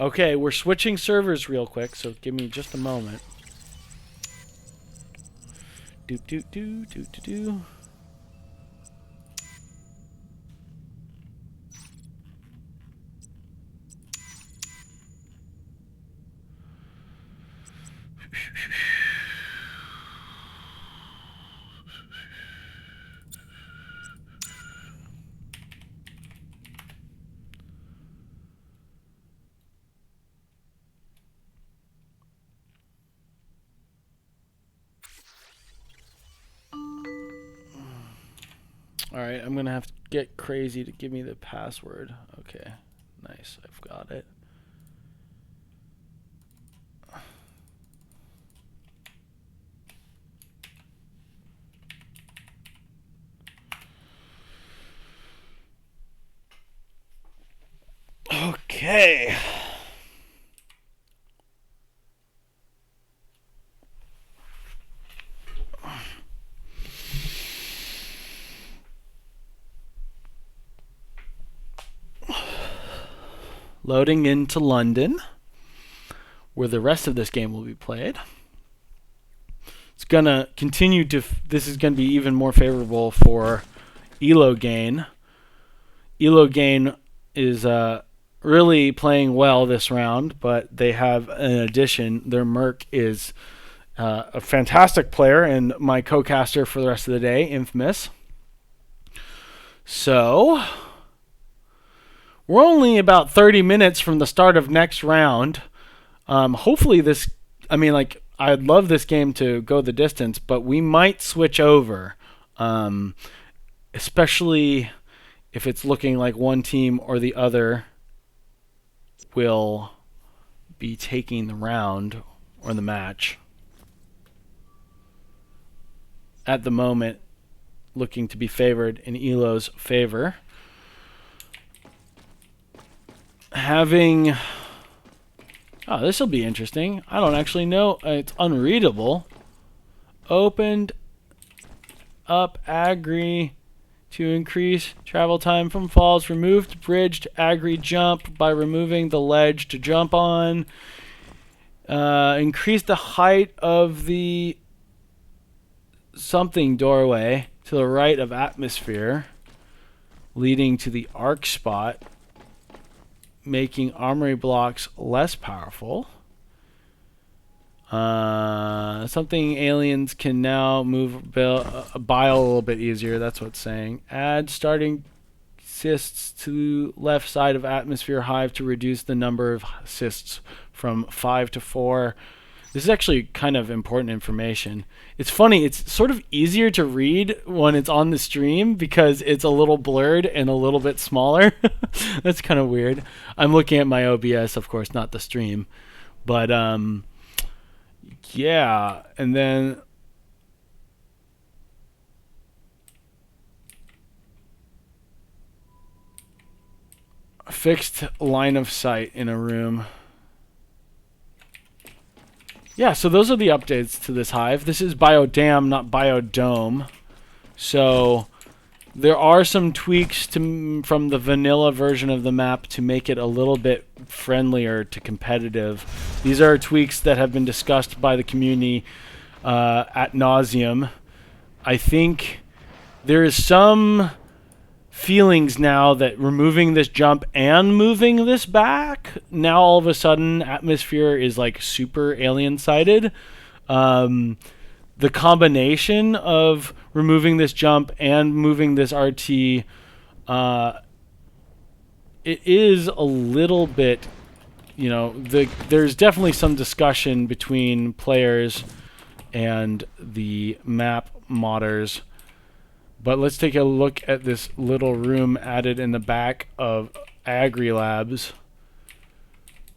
Okay, we're switching servers real quick, so give me just a moment. Doop doop doo doop doo doo. Alright, I'm going to have to get crazy to give me the password. Okay, nice, I've got it. Okay. Loading into London, where the rest of this game will be played. It's going to continue to... This is going to be even more favorable for ELOgain. ELOgain is really playing well this round, but they have, in addition, their Merc is a fantastic player and my co-caster for the rest of the day, Infamous. So... we're only about 30 minutes from the start of next round. Hopefully this... I mean, like, I'd love this game to go the distance, but we might switch over. Especially if it's looking like one team or the other will be taking the round or the match. At the moment, looking to be favored in ELO's favor. Having... oh, this will be interesting. I don't actually know. It's unreadable. Opened up Agri to increase travel time from falls. Removed bridge to Agri jump by removing the ledge to jump on. Increase the height of the something doorway to the right of atmosphere, leading to the arc spot, making armory blocks less powerful. Something aliens can now move bile a little bit easier. That's what it's saying. Add starting cysts to left side of atmosphere hive to reduce the number of cysts from 5 to 4. This is actually kind of important information. It's funny, it's sort of easier to read when it's on the stream because it's a little blurred and a little bit smaller. That's kind of weird. I'm looking at my OBS, of course, not the stream. But yeah, and then fixed line of sight in a room. Yeah, so those are the updates to this hive. This is Biodam, not Biodome. So there are some tweaks from the vanilla version of the map to make it a little bit friendlier to competitive. These are tweaks that have been discussed by the community ad nauseum. I think there is some feelings now that removing this jump and moving this back, now all of a sudden atmosphere is like super alien sided. The combination of removing this jump and moving this RT, it is a little bit, you know, there's definitely some discussion between players and the map modders. But let's take a look at this little room added in the back of Agri Labs.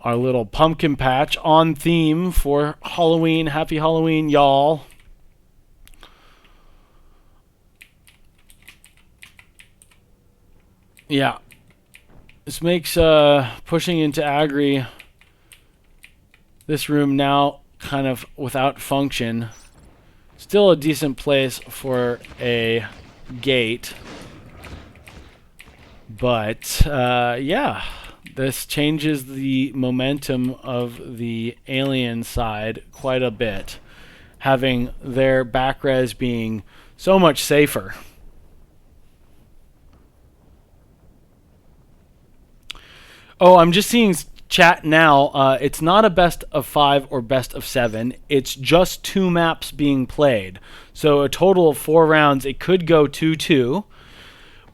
Our little pumpkin patch on theme for Halloween. Happy Halloween, y'all. Yeah. This makes pushing into Agri, this room now kind of without function. Still a decent place for a gate, but yeah, this changes the momentum of the alien side quite a bit, having their back res being so much safer. Oh, I'm just seeing chat now. It's not a best of 5 or best of 7. It's just 2 maps being played. So a total of 4 rounds. It could go 2-2.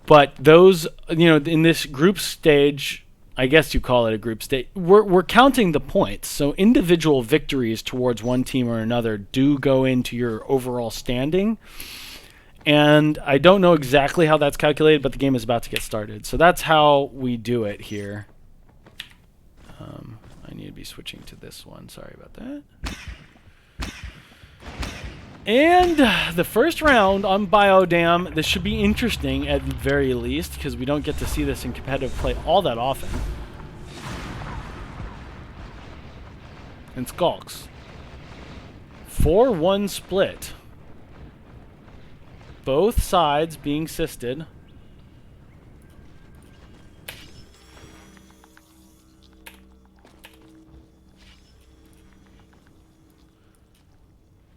But those, you know, in this group stage, I guess you call it a group stage, we're counting the points. So individual victories towards one team or another do go into your overall standing. And I don't know exactly how that's calculated, but the game is about to get started. So that's how we do it here. I need to be switching to this one. Sorry about that. And the first round on Biodam, this should be interesting at the very least, because we don't get to see this in competitive play all that often. And Skulks. 4-1 split. Both sides being sisted.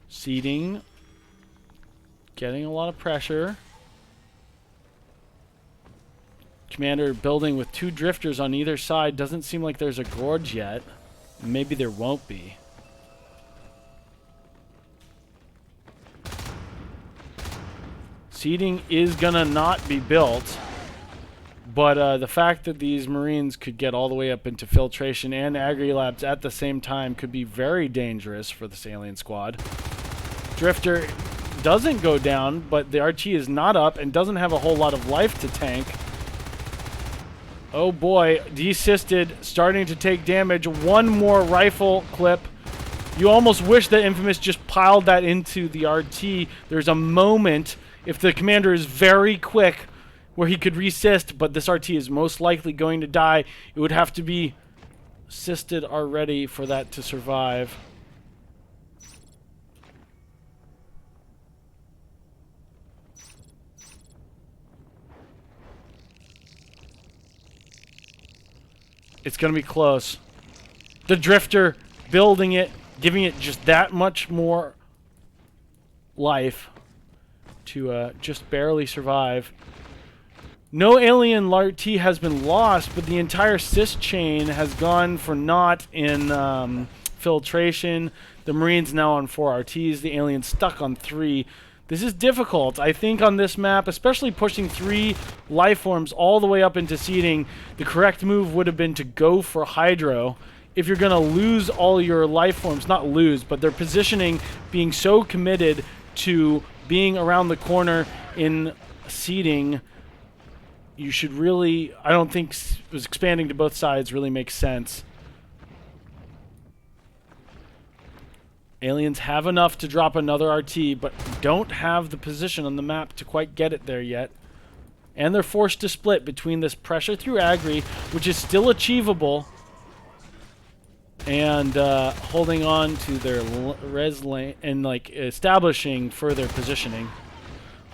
Seeding, getting a lot of pressure. Commander building with 2 drifters on either side. Doesn't seem like there's a gorge yet. Maybe there won't be. Seeding is gonna not be built, but the fact that these Marines could get all the way up into filtration and Agri Labs at the same time could be very dangerous for this alien squad. Drifter doesn't go down, but the RT is not up and doesn't have a whole lot of life to tank. Oh boy, desisted, starting to take damage. One more rifle clip. You almost wish that Infamous just piled that into the RT. There's a moment, if the commander is very quick, where he could resist, but this RT is most likely going to die. It would have to be assisted already for that to survive. It's going to be close. The Drifter building it, giving it just that much more life to just barely survive. No alien LART has been lost, but the entire sys chain has gone for naught in infiltration. The Marines now on 4 RTs. The aliens stuck on 3. This is difficult. I think on this map, especially pushing 3 life forms all the way up into seeding, the correct move would have been to go for Hydro. If you're going to lose all your life forms, not lose, but their positioning being so committed to being around the corner in seeding, you should really, I don't think expanding to both sides really makes sense. Aliens have enough to drop another RT, but don't have the position on the map to quite get it there yet. And they're forced to split between this pressure through Agri, which is still achievable, and holding on to their res lane and like establishing further positioning.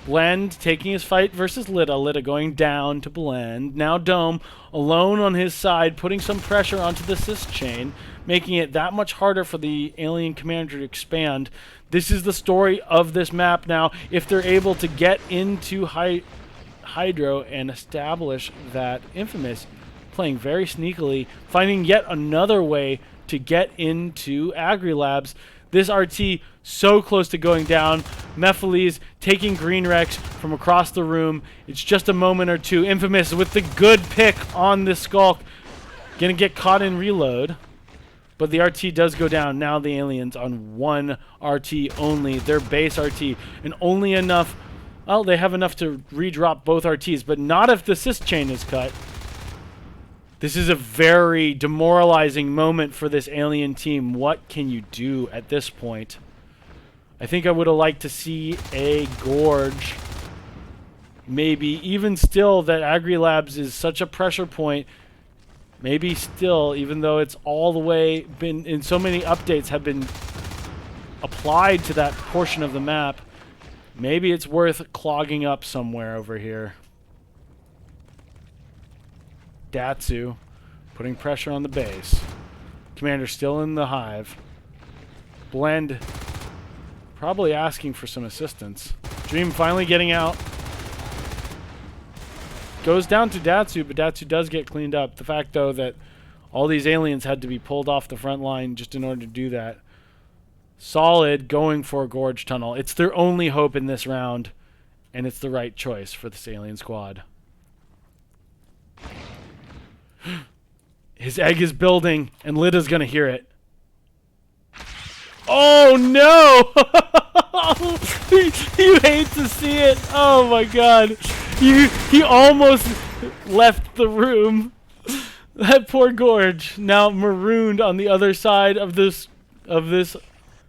Blend taking his fight versus Lita. Lita going down to Blend. Now Dome alone on his side, putting some pressure onto the assist chain, making it that much harder for the alien commander to expand. This is the story of this map now. If they're able to get into Hydro and establish that Infamous, playing very sneakily, finding yet another way to get into Agri Labs. This RT so close to going down. Mephiles taking Green Rex from across the room. It's just a moment or two. Infamous with the good pick on the Skulk. Gonna get caught in reload. But the RT does go down. Now the aliens on 1 RT only. Their base RT. And only enough. Well, they have enough to redrop both RTs. But not if the assist chain is cut. This is a very demoralizing moment for this alien team. What can you do at this point? I think I would have liked to see a Gorge. Maybe even still that Agri Labs is such a pressure point. Maybe still, even though it's all the way been in so many updates have been applied to that portion of the map, maybe it's worth clogging up somewhere over here. Datsu putting pressure on the base. Commander still in the hive. Blend probably asking for some assistance. Dream finally getting out. Goes down to Datsu, but Datsu does get cleaned up. The fact, though, that all these aliens had to be pulled off the front line just in order to do that. Solid going for a Gorge Tunnel. It's their only hope in this round, and it's the right choice for this alien squad. His egg is building, and Lita's gonna hear it. Oh no! You hate to see it. Oh my god. He almost left the room. That poor Gorge, now marooned on the other side of this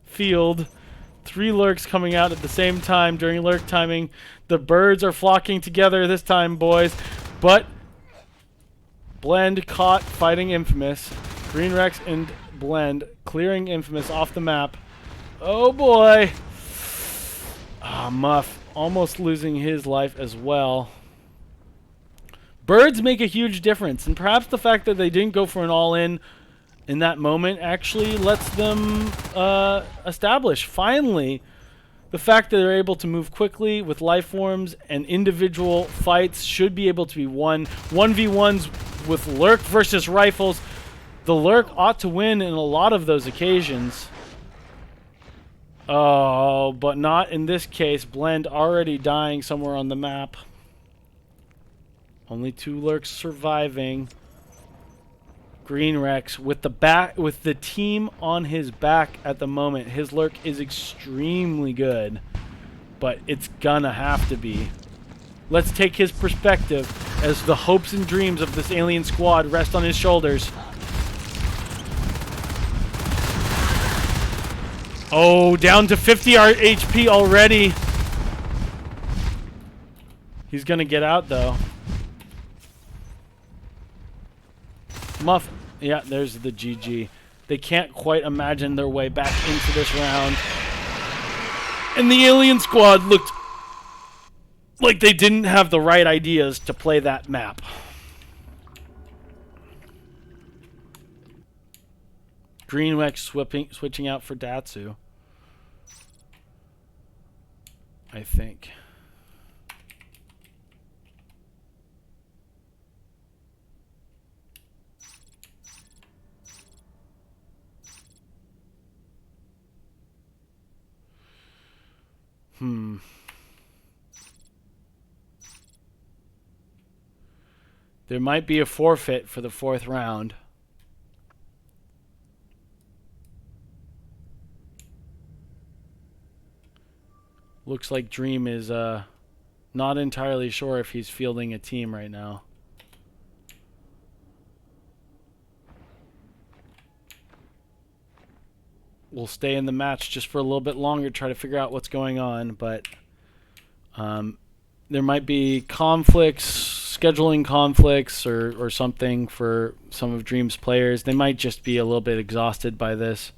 field. 3 lurks coming out at the same time during lurk timing. The birds are flocking together this time, boys. But Blend caught fighting Infamous. Green Rex and Blend clearing Infamous off the map. Oh boy. Muff almost losing his life as well. Birds make a huge difference, and perhaps the fact that they didn't go for an all-in in that moment actually lets them establish, finally, the fact that they're able to move quickly with life forms and individual fights should be able to be won. 1v1s with Lurk versus Rifles. The Lurk ought to win in a lot of those occasions. Oh, but not in this case. Blend already dying somewhere on the map. Only 2 Lurks surviving. Green Rex with the team on his back at the moment. His Lurk is extremely good, but it's gonna have to be. Let's take his perspective as the hopes and dreams of this alien squad rest on his shoulders. Oh, down to 50 HP already. He's gonna get out though. Muff, yeah, there's the GG. They can't quite imagine their way back into this round. And the alien squad looked like they didn't have the right ideas to play that map. Green Rex switching out for Datsu, I think. There might be a forfeit for the 4th round. Looks like Dream is not entirely sure if he's fielding a team right now. We'll stay in the match just for a little bit longer, try to figure out what's going on, but there might be conflicts, scheduling conflicts or something for some of Dream's players. They might just be a little bit exhausted by this.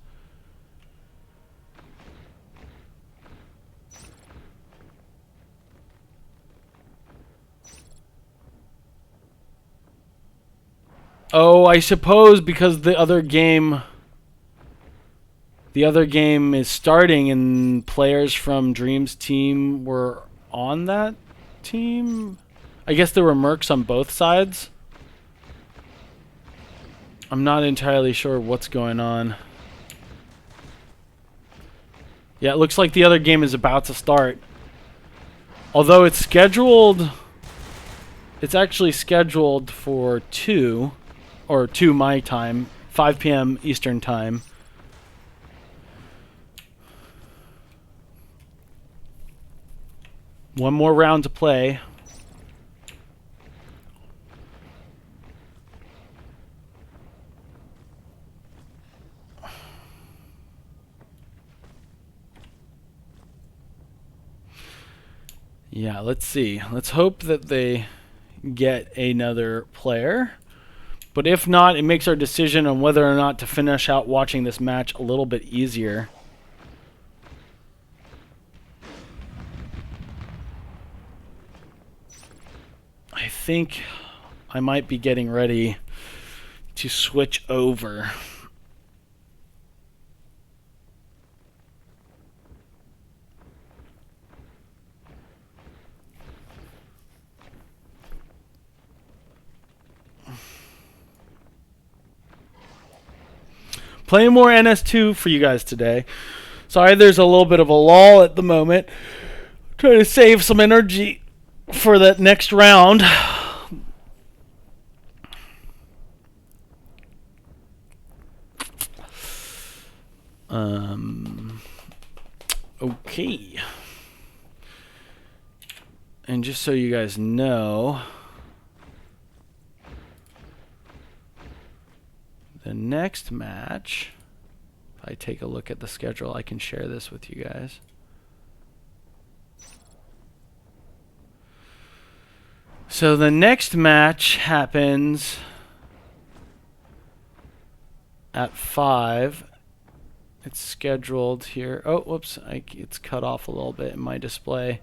Oh, I suppose because the other game is starting and players from Dream's team were on that team. I guess there were mercs on both sides. I'm not entirely sure what's going on. Yeah, it looks like the other game is about to start. Although it's scheduled... It's actually scheduled for 2 my time, 5 p.m. Eastern time. One more round to play. Yeah, let's see. Let's hope that they get another player. But if not, it makes our decision on whether or not to finish out watching this match a little bit easier. I think I might be getting ready to switch over. Playing more NS2 for you guys today. Sorry, there's a little bit of a lull at the moment. Trying to save some energy for that next round. Okay. And just so you guys know, the next match, if I take a look at the schedule, I can share this with you guys. So the next match happens at 5. It's scheduled here. Oh, whoops. It's cut off a little bit in my display.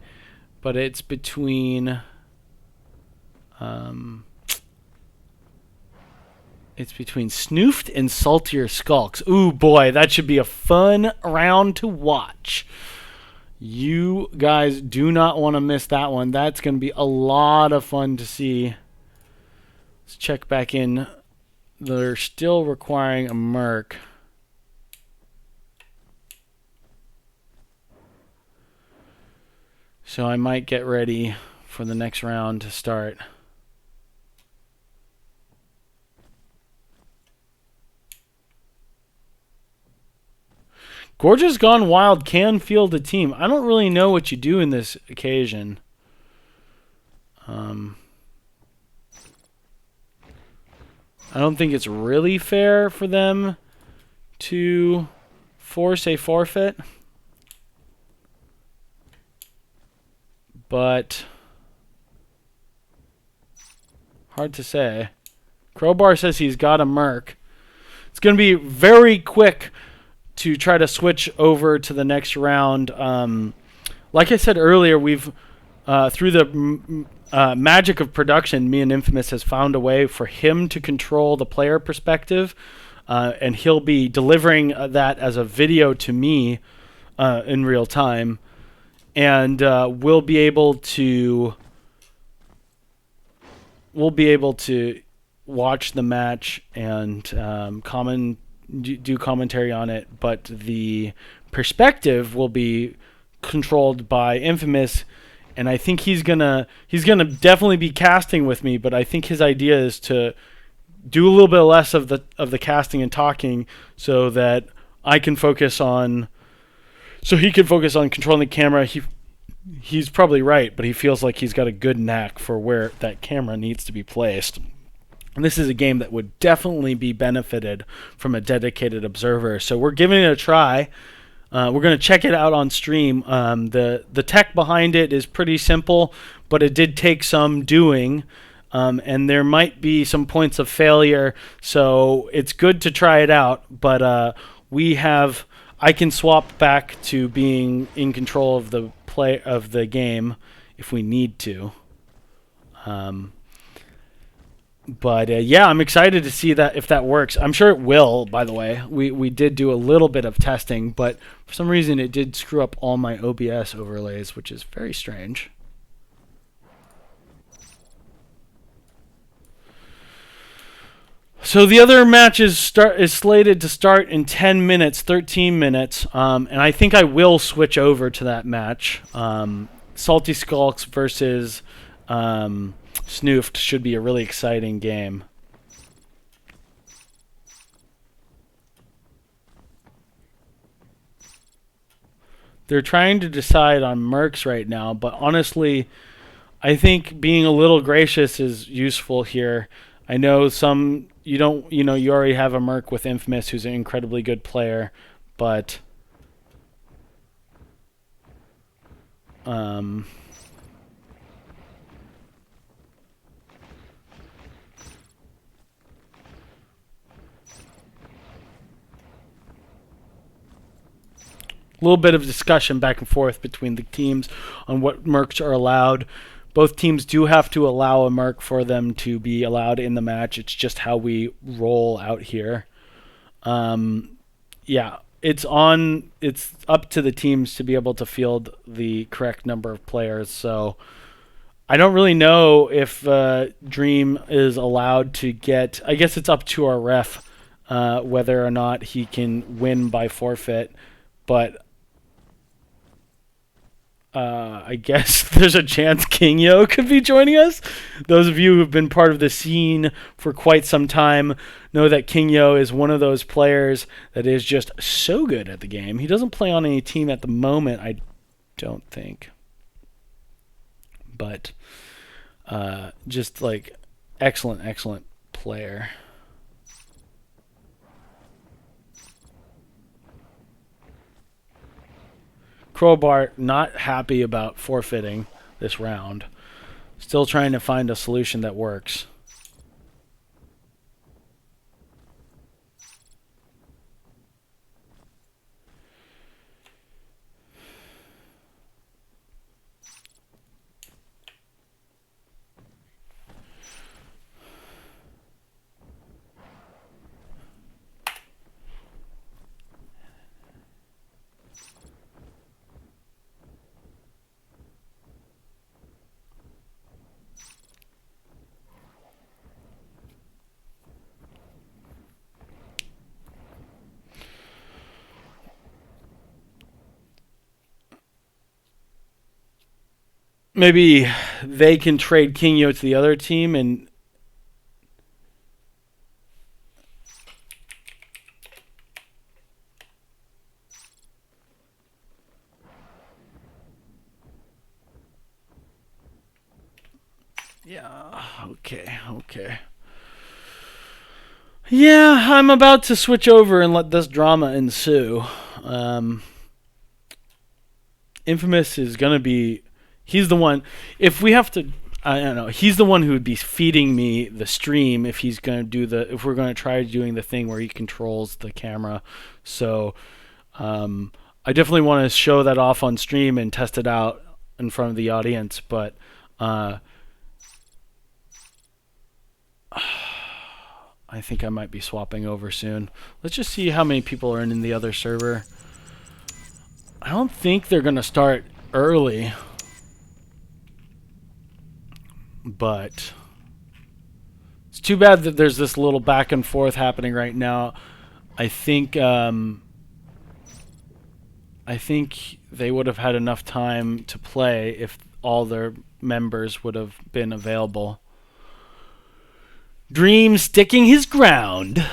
But it's between... it's between Snoofed and Saltier Skulks. Ooh, boy, that should be a fun round to watch. You guys do not want to miss that one. That's going to be a lot of fun to see. Let's check back in. They're still requiring a merc. So I might get ready for the next round to start. Gorges Gone Wild can field a team. I don't really know what you do in this occasion. I don't think it's really fair for them to force a forfeit. But hard to say. Crowbar says he's got a merc. It's going to be very quick to try to switch over to the next round. Like I said earlier, we've through the magic of production, me and Infamous has found a way for him to control the player perspective, and he'll be delivering that as a video to me in real time. And we'll be able to watch the match and do commentary on it, but the perspective will be controlled by Infamous, and I think he's gonna definitely be casting with me. But I think his idea is to do a little bit less of the casting and talking, so that I can focus on. So he can focus on controlling the camera. He's probably right, but he feels like he's got a good knack for where that camera needs to be placed. And this is a game that would definitely be benefited from a dedicated observer. So we're giving it a try. We're going to check it out on stream. The tech behind it is pretty simple, but it did take some doing. And there might be some points of failure, so it's good to try it out. But I can swap back to being in control of the play of the game if we need to. Yeah, I'm excited to see that if that works. I'm sure it will, by the way. We did do a little bit of testing, but for some reason it did screw up all my OBS overlays, which is very strange. So the other match is slated to start in 10 minutes, 13 minutes, and I think I will switch over to that match. Salty Skulks versus Snoofed should be a really exciting game. They're trying to decide on mercs right now, but honestly, I think being a little gracious is useful here. I know you already have a merc with Infamous, who's an incredibly good player, but a little bit of discussion back and forth between the teams on what mercs are allowed. Both teams do have to allow a merc for them to be allowed in the match. It's just how we roll out here. Yeah, it's up to the teams to be able to field the correct number of players. So I don't really know if Dream is allowed to get. I guess it's up to our ref whether or not he can win by forfeit. But I guess there's a chance King Yo could be joining us. Those of you who've been part of the scene for quite some time know that King Yo is one of those players that is just so good at the game. He doesn't play on any team at the moment, I don't think. But just like excellent player. Crowbar not happy about forfeiting this round. Still trying to find a solution that works. Maybe they can trade King Yo to the other team and yeah, okay. Yeah, I'm about to switch over and let this drama ensue. Infamous is going to be... He's the one... If we have to... I don't know. He's the one who would be feeding me the stream if he's going to do the... If we're going to try doing the thing where he controls the camera. So, I definitely want to show that off on stream and test it out in front of the audience. But, I think I might be swapping over soon. Let's just see how many people are in the other server. I don't think they're going to start early. But it's too bad that there's this little back and forth happening right now. I think I think they would have had enough time to play if all their members would have been available. Dream sticking his ground.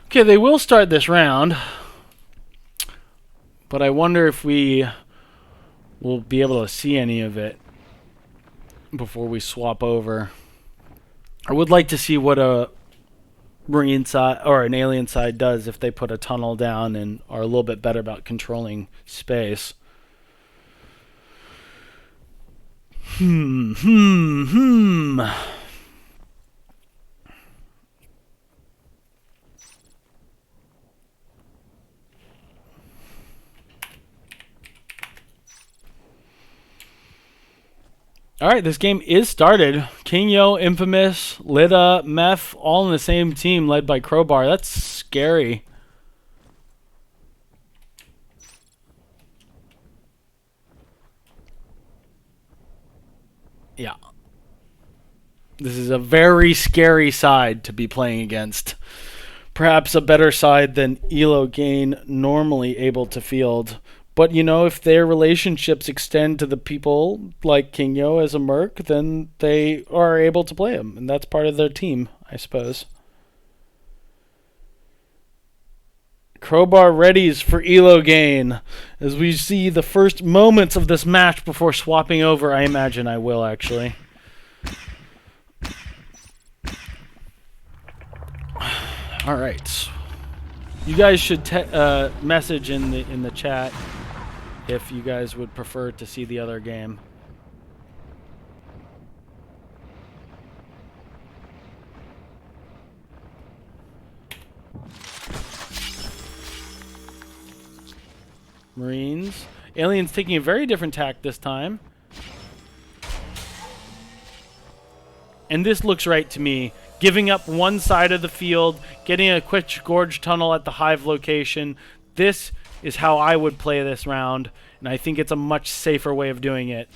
Okay, they will start this round, but I wonder if we will be able to see any of it before we swap over. I would like to see what a marine side or an alien side does if they put a tunnel down and are a little bit better about controlling space. All right, this game is started. King Yo, Infamous, Lida, Meth, all in the same team led by Crowbar. That's scary. Yeah. This is a very scary side to be playing against. Perhaps a better side than ELOgain normally able to field. But, you know, if their relationships extend to the people like King Yo as a merc, then they are able to play him. And that's part of their team, I suppose. Crowbar readies for ELOgain. As we see the first moments of this match before swapping over, I imagine I will, actually. All right. You guys should message in the chat if you guys would prefer to see the other game. Marines. Aliens taking a very different tack this time. And this looks right to me. Giving up one side of the field, getting a quick gorge tunnel at the hive location. This is how I would play this round, and I think it's a much safer way of doing it.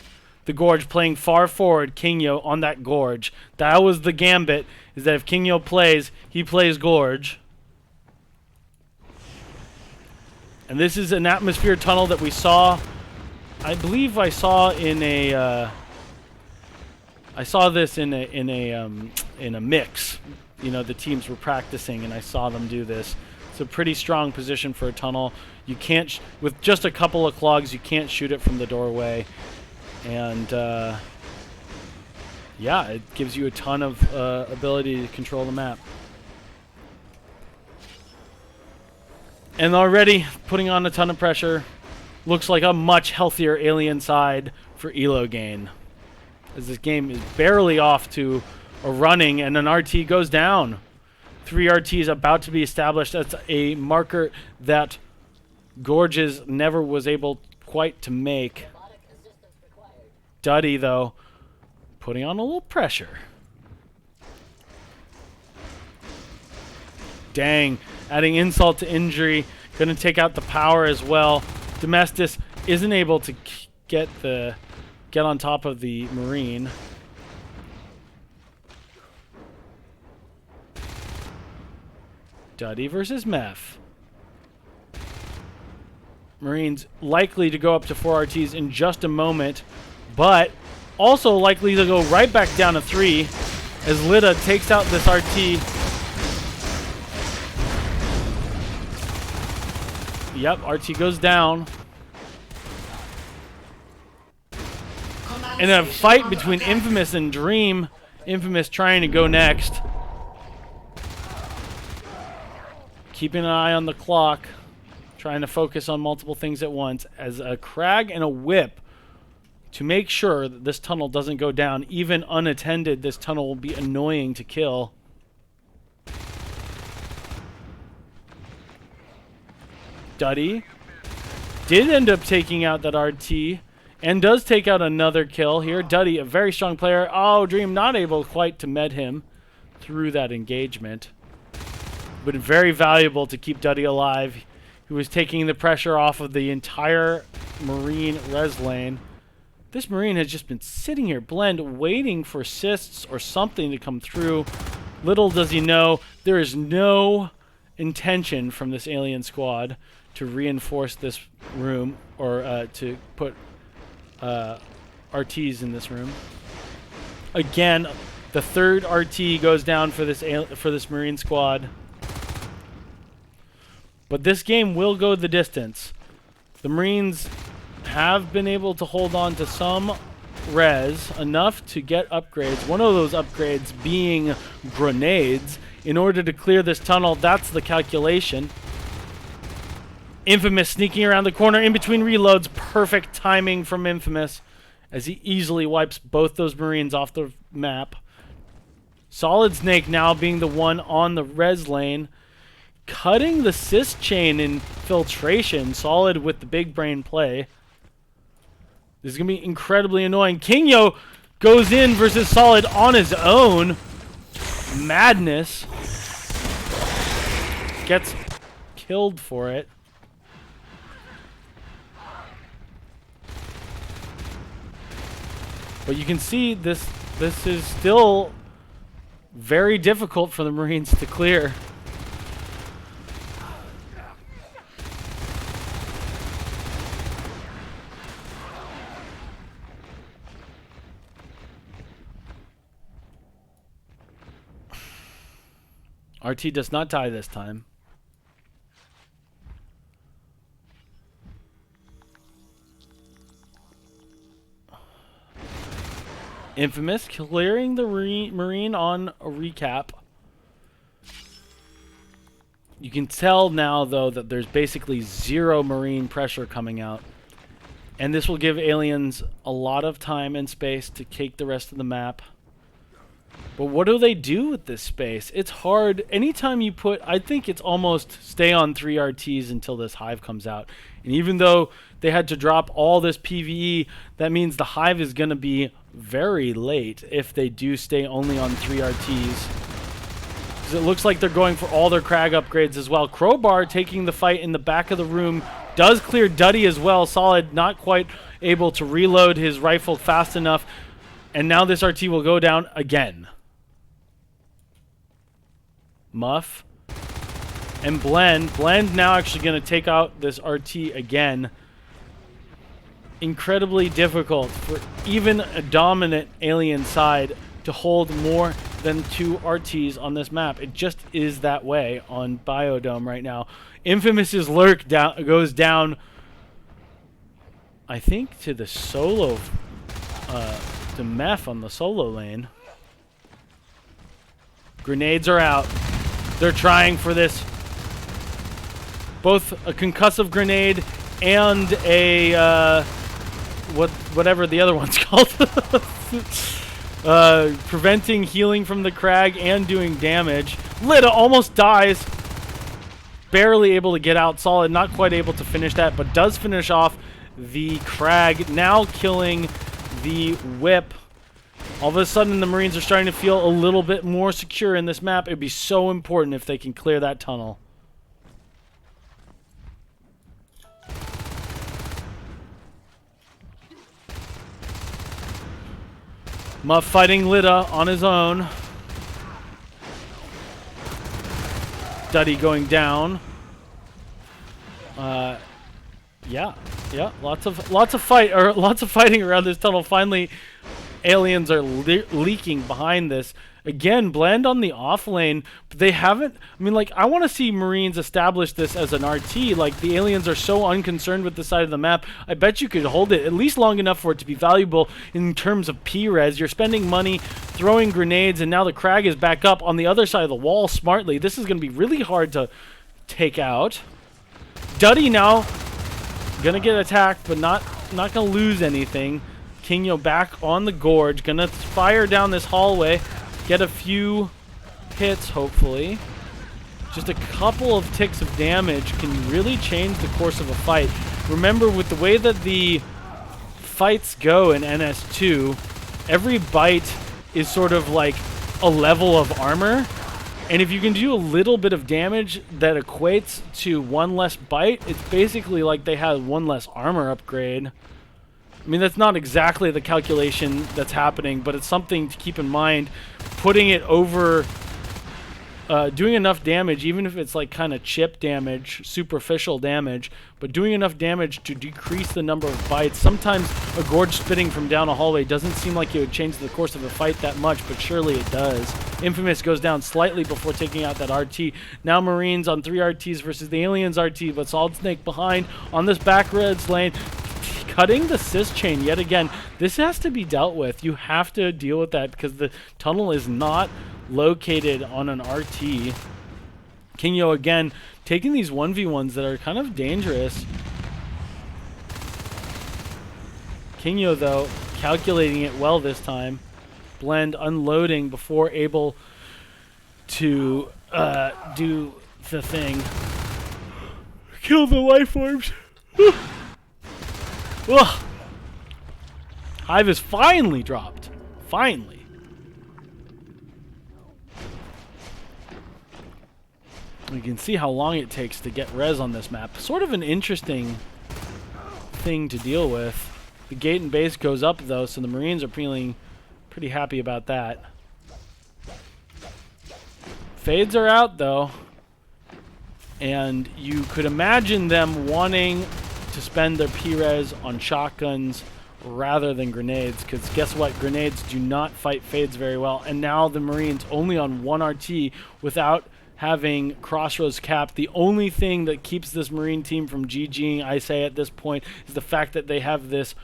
The gorge playing far forward, King Yo on that gorge. That was the gambit, is that if King Yo plays, he plays gorge. And this is an atmosphere tunnel that we saw, I believe I saw in a... I saw this in a mix. You know, the teams were practicing, and I saw them do this. It's a pretty strong position for a tunnel. You can't, with just a couple of clogs, you can't shoot it from the doorway. And, yeah, it gives you a ton of ability to control the map. And already putting on a ton of pressure. Looks like a much healthier alien side for ELOgain. As this game is barely off to a running, and an RT goes down. 3 RTs about to be established. That's a marker that Gorges never was able quite to make. Duddy, though, putting on a little pressure. Dang, adding insult to injury. Going to take out the power as well. Domestis isn't able to get on top of the Marine. Duddy versus Meth. Marines likely to go up to 4 RTs in just a moment, but also likely to go right back down to 3 as Lita takes out this RT. Yep, RT goes down. And a fight between Infamous and Dream. Infamous trying to go next. Keeping an eye on the clock. Trying to focus on multiple things at once. As a Crag and a Whip to make sure that this tunnel doesn't go down. Even unattended, this tunnel will be annoying to kill. Duddy did end up taking out that RT. And does take out another kill here. Duddy, a very strong player. Oh, Dream not able quite to med him through that engagement. But very valuable to keep Duddy alive. He was taking the pressure off of the entire Marine res lane. This Marine has just been sitting here, Blend, waiting for assists or something to come through. Little does he know, there is no intention from this alien squad to reinforce this room or to put RTs in this room. Again, the third RT goes down for this Marine squad. But this game will go the distance. The Marines have been able to hold on to some res, enough to get upgrades. One of those upgrades being grenades in order to clear this tunnel. That's the calculation. Infamous sneaking around the corner in between reloads. Perfect timing from Infamous as he easily wipes both those Marines off the map. Solid Snake now being the one on the res lane. Cutting the cis chain infiltration. Solid with the big brain play. This is going to be incredibly annoying. Kingyo goes in versus Solid on his own. Madness. Gets killed for it. But you can see this is still very difficult for the Marines to clear. RT does not die this time. Infamous clearing the Marine on a recap. You can tell now, though, that there's basically zero Marine pressure coming out. And this will give aliens a lot of time and space to take the rest of the map. But what do they do with this space? It's hard. Anytime you put... I think it's almost stay on 3 RTs until this Hive comes out. And even though they had to drop all this PvE, that means the Hive is going to be very late if they do stay only on 3 RTs. Because it looks like they're going for all their Crag upgrades as well. Crowbar taking the fight in the back of the room. Does clear Duddy as well. Solid not quite able to reload his rifle fast enough. And now this RT will go down again. Muff. And Blend. Blend now actually going to take out this RT again. Incredibly difficult for even a dominant alien side to hold more than 2 RTs on this map. It just is that way on Biodome right now. Infamous's lurk goes down, I think, to the solo, to Meph on the solo lane. Grenades are out. They're trying for this. Both a concussive grenade and a, whatever the other one's called. Preventing healing from the Crag and doing damage. Lita almost dies. Barely able to get out. Solid not quite able to finish that, but does finish off the Crag. Now killing the Whip. All of a sudden, the Marines are starting to feel a little bit more secure in this map. It would be so important if they can clear that tunnel. Muff fighting Lita on his own. Duddy going down. Yeah, lots of fighting around this tunnel. Finally, aliens are leaking behind this. Again, Blend on the off lane, but they haven't. I mean, like, I want to see Marines establish this as an RT. Like, the aliens are so unconcerned with the side of the map. I bet you could hold it at least long enough for it to be valuable in terms of P-res. You're spending money, throwing grenades, and now the Crag is back up on the other side of the wall smartly. This is going to be really hard to take out. Duddy now gonna get attacked, but not gonna lose anything. Kinyo back on the Gorge, gonna fire down this hallway, get a few hits hopefully. Just a couple of ticks of damage can really change the course of a fight. Remember, with the way that the fights go in NS2, every bite is sort of like a level of armor. And if you can do a little bit of damage that equates to one less bite, it's basically like they had one less armor upgrade. I mean, that's not exactly the calculation that's happening, but it's something to keep in mind. Putting it over, doing enough damage, even if it's like kind of chip damage, superficial damage, but doing enough damage to decrease the number of bites. Sometimes a Gorge spitting from down a hallway doesn't seem like it would change the course of a fight that much, but surely it does. Infamous goes down slightly before taking out that RT. Now Marines on 3 RTs versus the Aliens RT, but Solid Snake behind on this back Reds lane. Cutting the cis chain yet again. This has to be dealt with. You have to deal with that because the tunnel is not located on an RT. Kinyo again taking these 1v1s that are kind of dangerous. Kinyo though calculating it well this time. Blend unloading before able to do the thing. Kill the life forms. Ugh. Hive is finally dropped. Finally. You can see how long it takes to get res on this map. Sort of an interesting thing to deal with. The gate and base goes up though, so the Marines are feeling pretty happy about that. Fades are out though. And you could imagine them wanting to spend their P-res on shotguns rather than grenades, because guess what? Grenades do not fight fades very well. And now the Marines only on 1 RT without having Crossroads capped. The only thing that keeps this Marine team from GGing, I say at this point, is the fact that they have this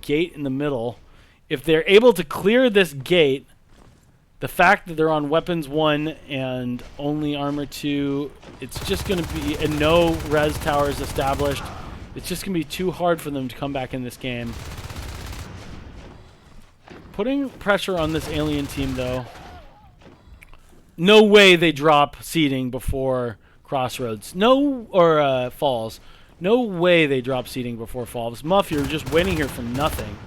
gate in the middle. If they're able to clear this gate, the fact that they're on weapons 1 and only armor 2, it's just going to be, and no res towers established, it's just going to be too hard for them to come back in this game. Putting pressure on this alien team, though. No way they drop seeding before Crossroads. No, or Falls. No way they drop seeding before Falls. Muff, you're just waiting here for nothing.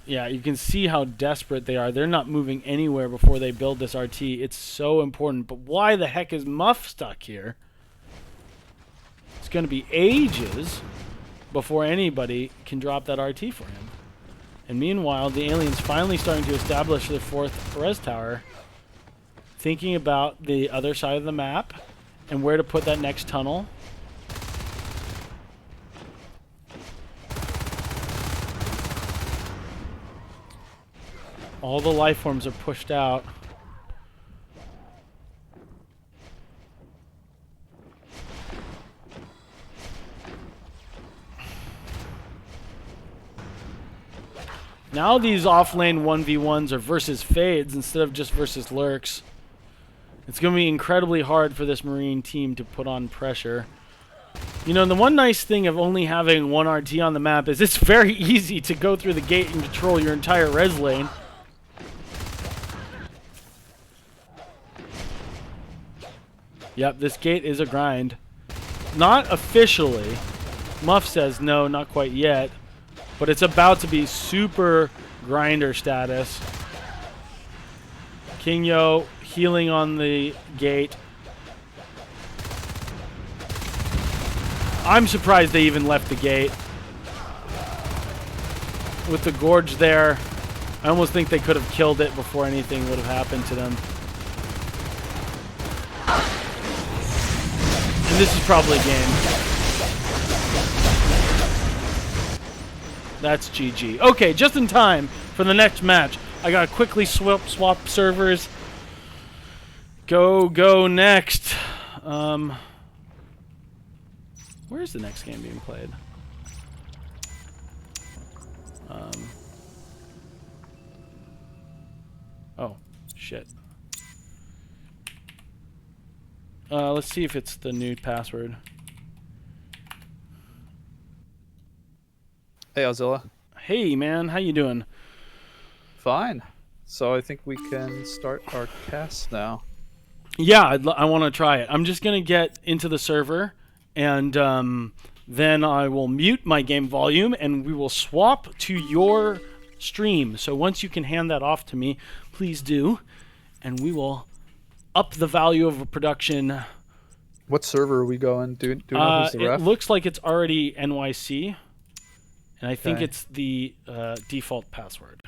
Yeah, you can see how desperate they are. They're not moving anywhere before they build this RT. It's so important. But why the heck is Muff stuck here? It's going to be ages before anybody can drop that RT for him. And meanwhile, the aliens finally starting to establish their 4th res tower, thinking about the other side of the map and where to put that next tunnel. All the life forms are pushed out. Now these offlane 1v1s are versus fades instead of just versus lurks. It's going to be incredibly hard for this Marine team to put on pressure. You know, the one nice thing of only having 1 RT on the map is it's very easy to go through the gate and control your entire res lane. Yep, this gate is a grind. Not officially. Muff says no, not quite yet. But it's about to be super grinder status. Kinyo healing on the gate. I'm surprised they even left the gate. With the Gorge there, I almost think they could have killed it before anything would have happened to them. And this is probably game. That's GG. Okay, just in time for the next match. I gotta quickly swap servers. Go next. Where's the next game being played? Oh, shit. Let's see if it's the new password. Hey, Ozilla. Hey, man, how you doing? Fine. So I think we can start our cast now. Yeah, I want to try it. I'm just going to get into the server, and then I will mute my game volume, and we will swap to your stream. So once you can hand that off to me, please do, and we will up the value of a production. What server are we going? Do you know who's the ref? It looks like it's already NYC, and I think Okay. it's the default password.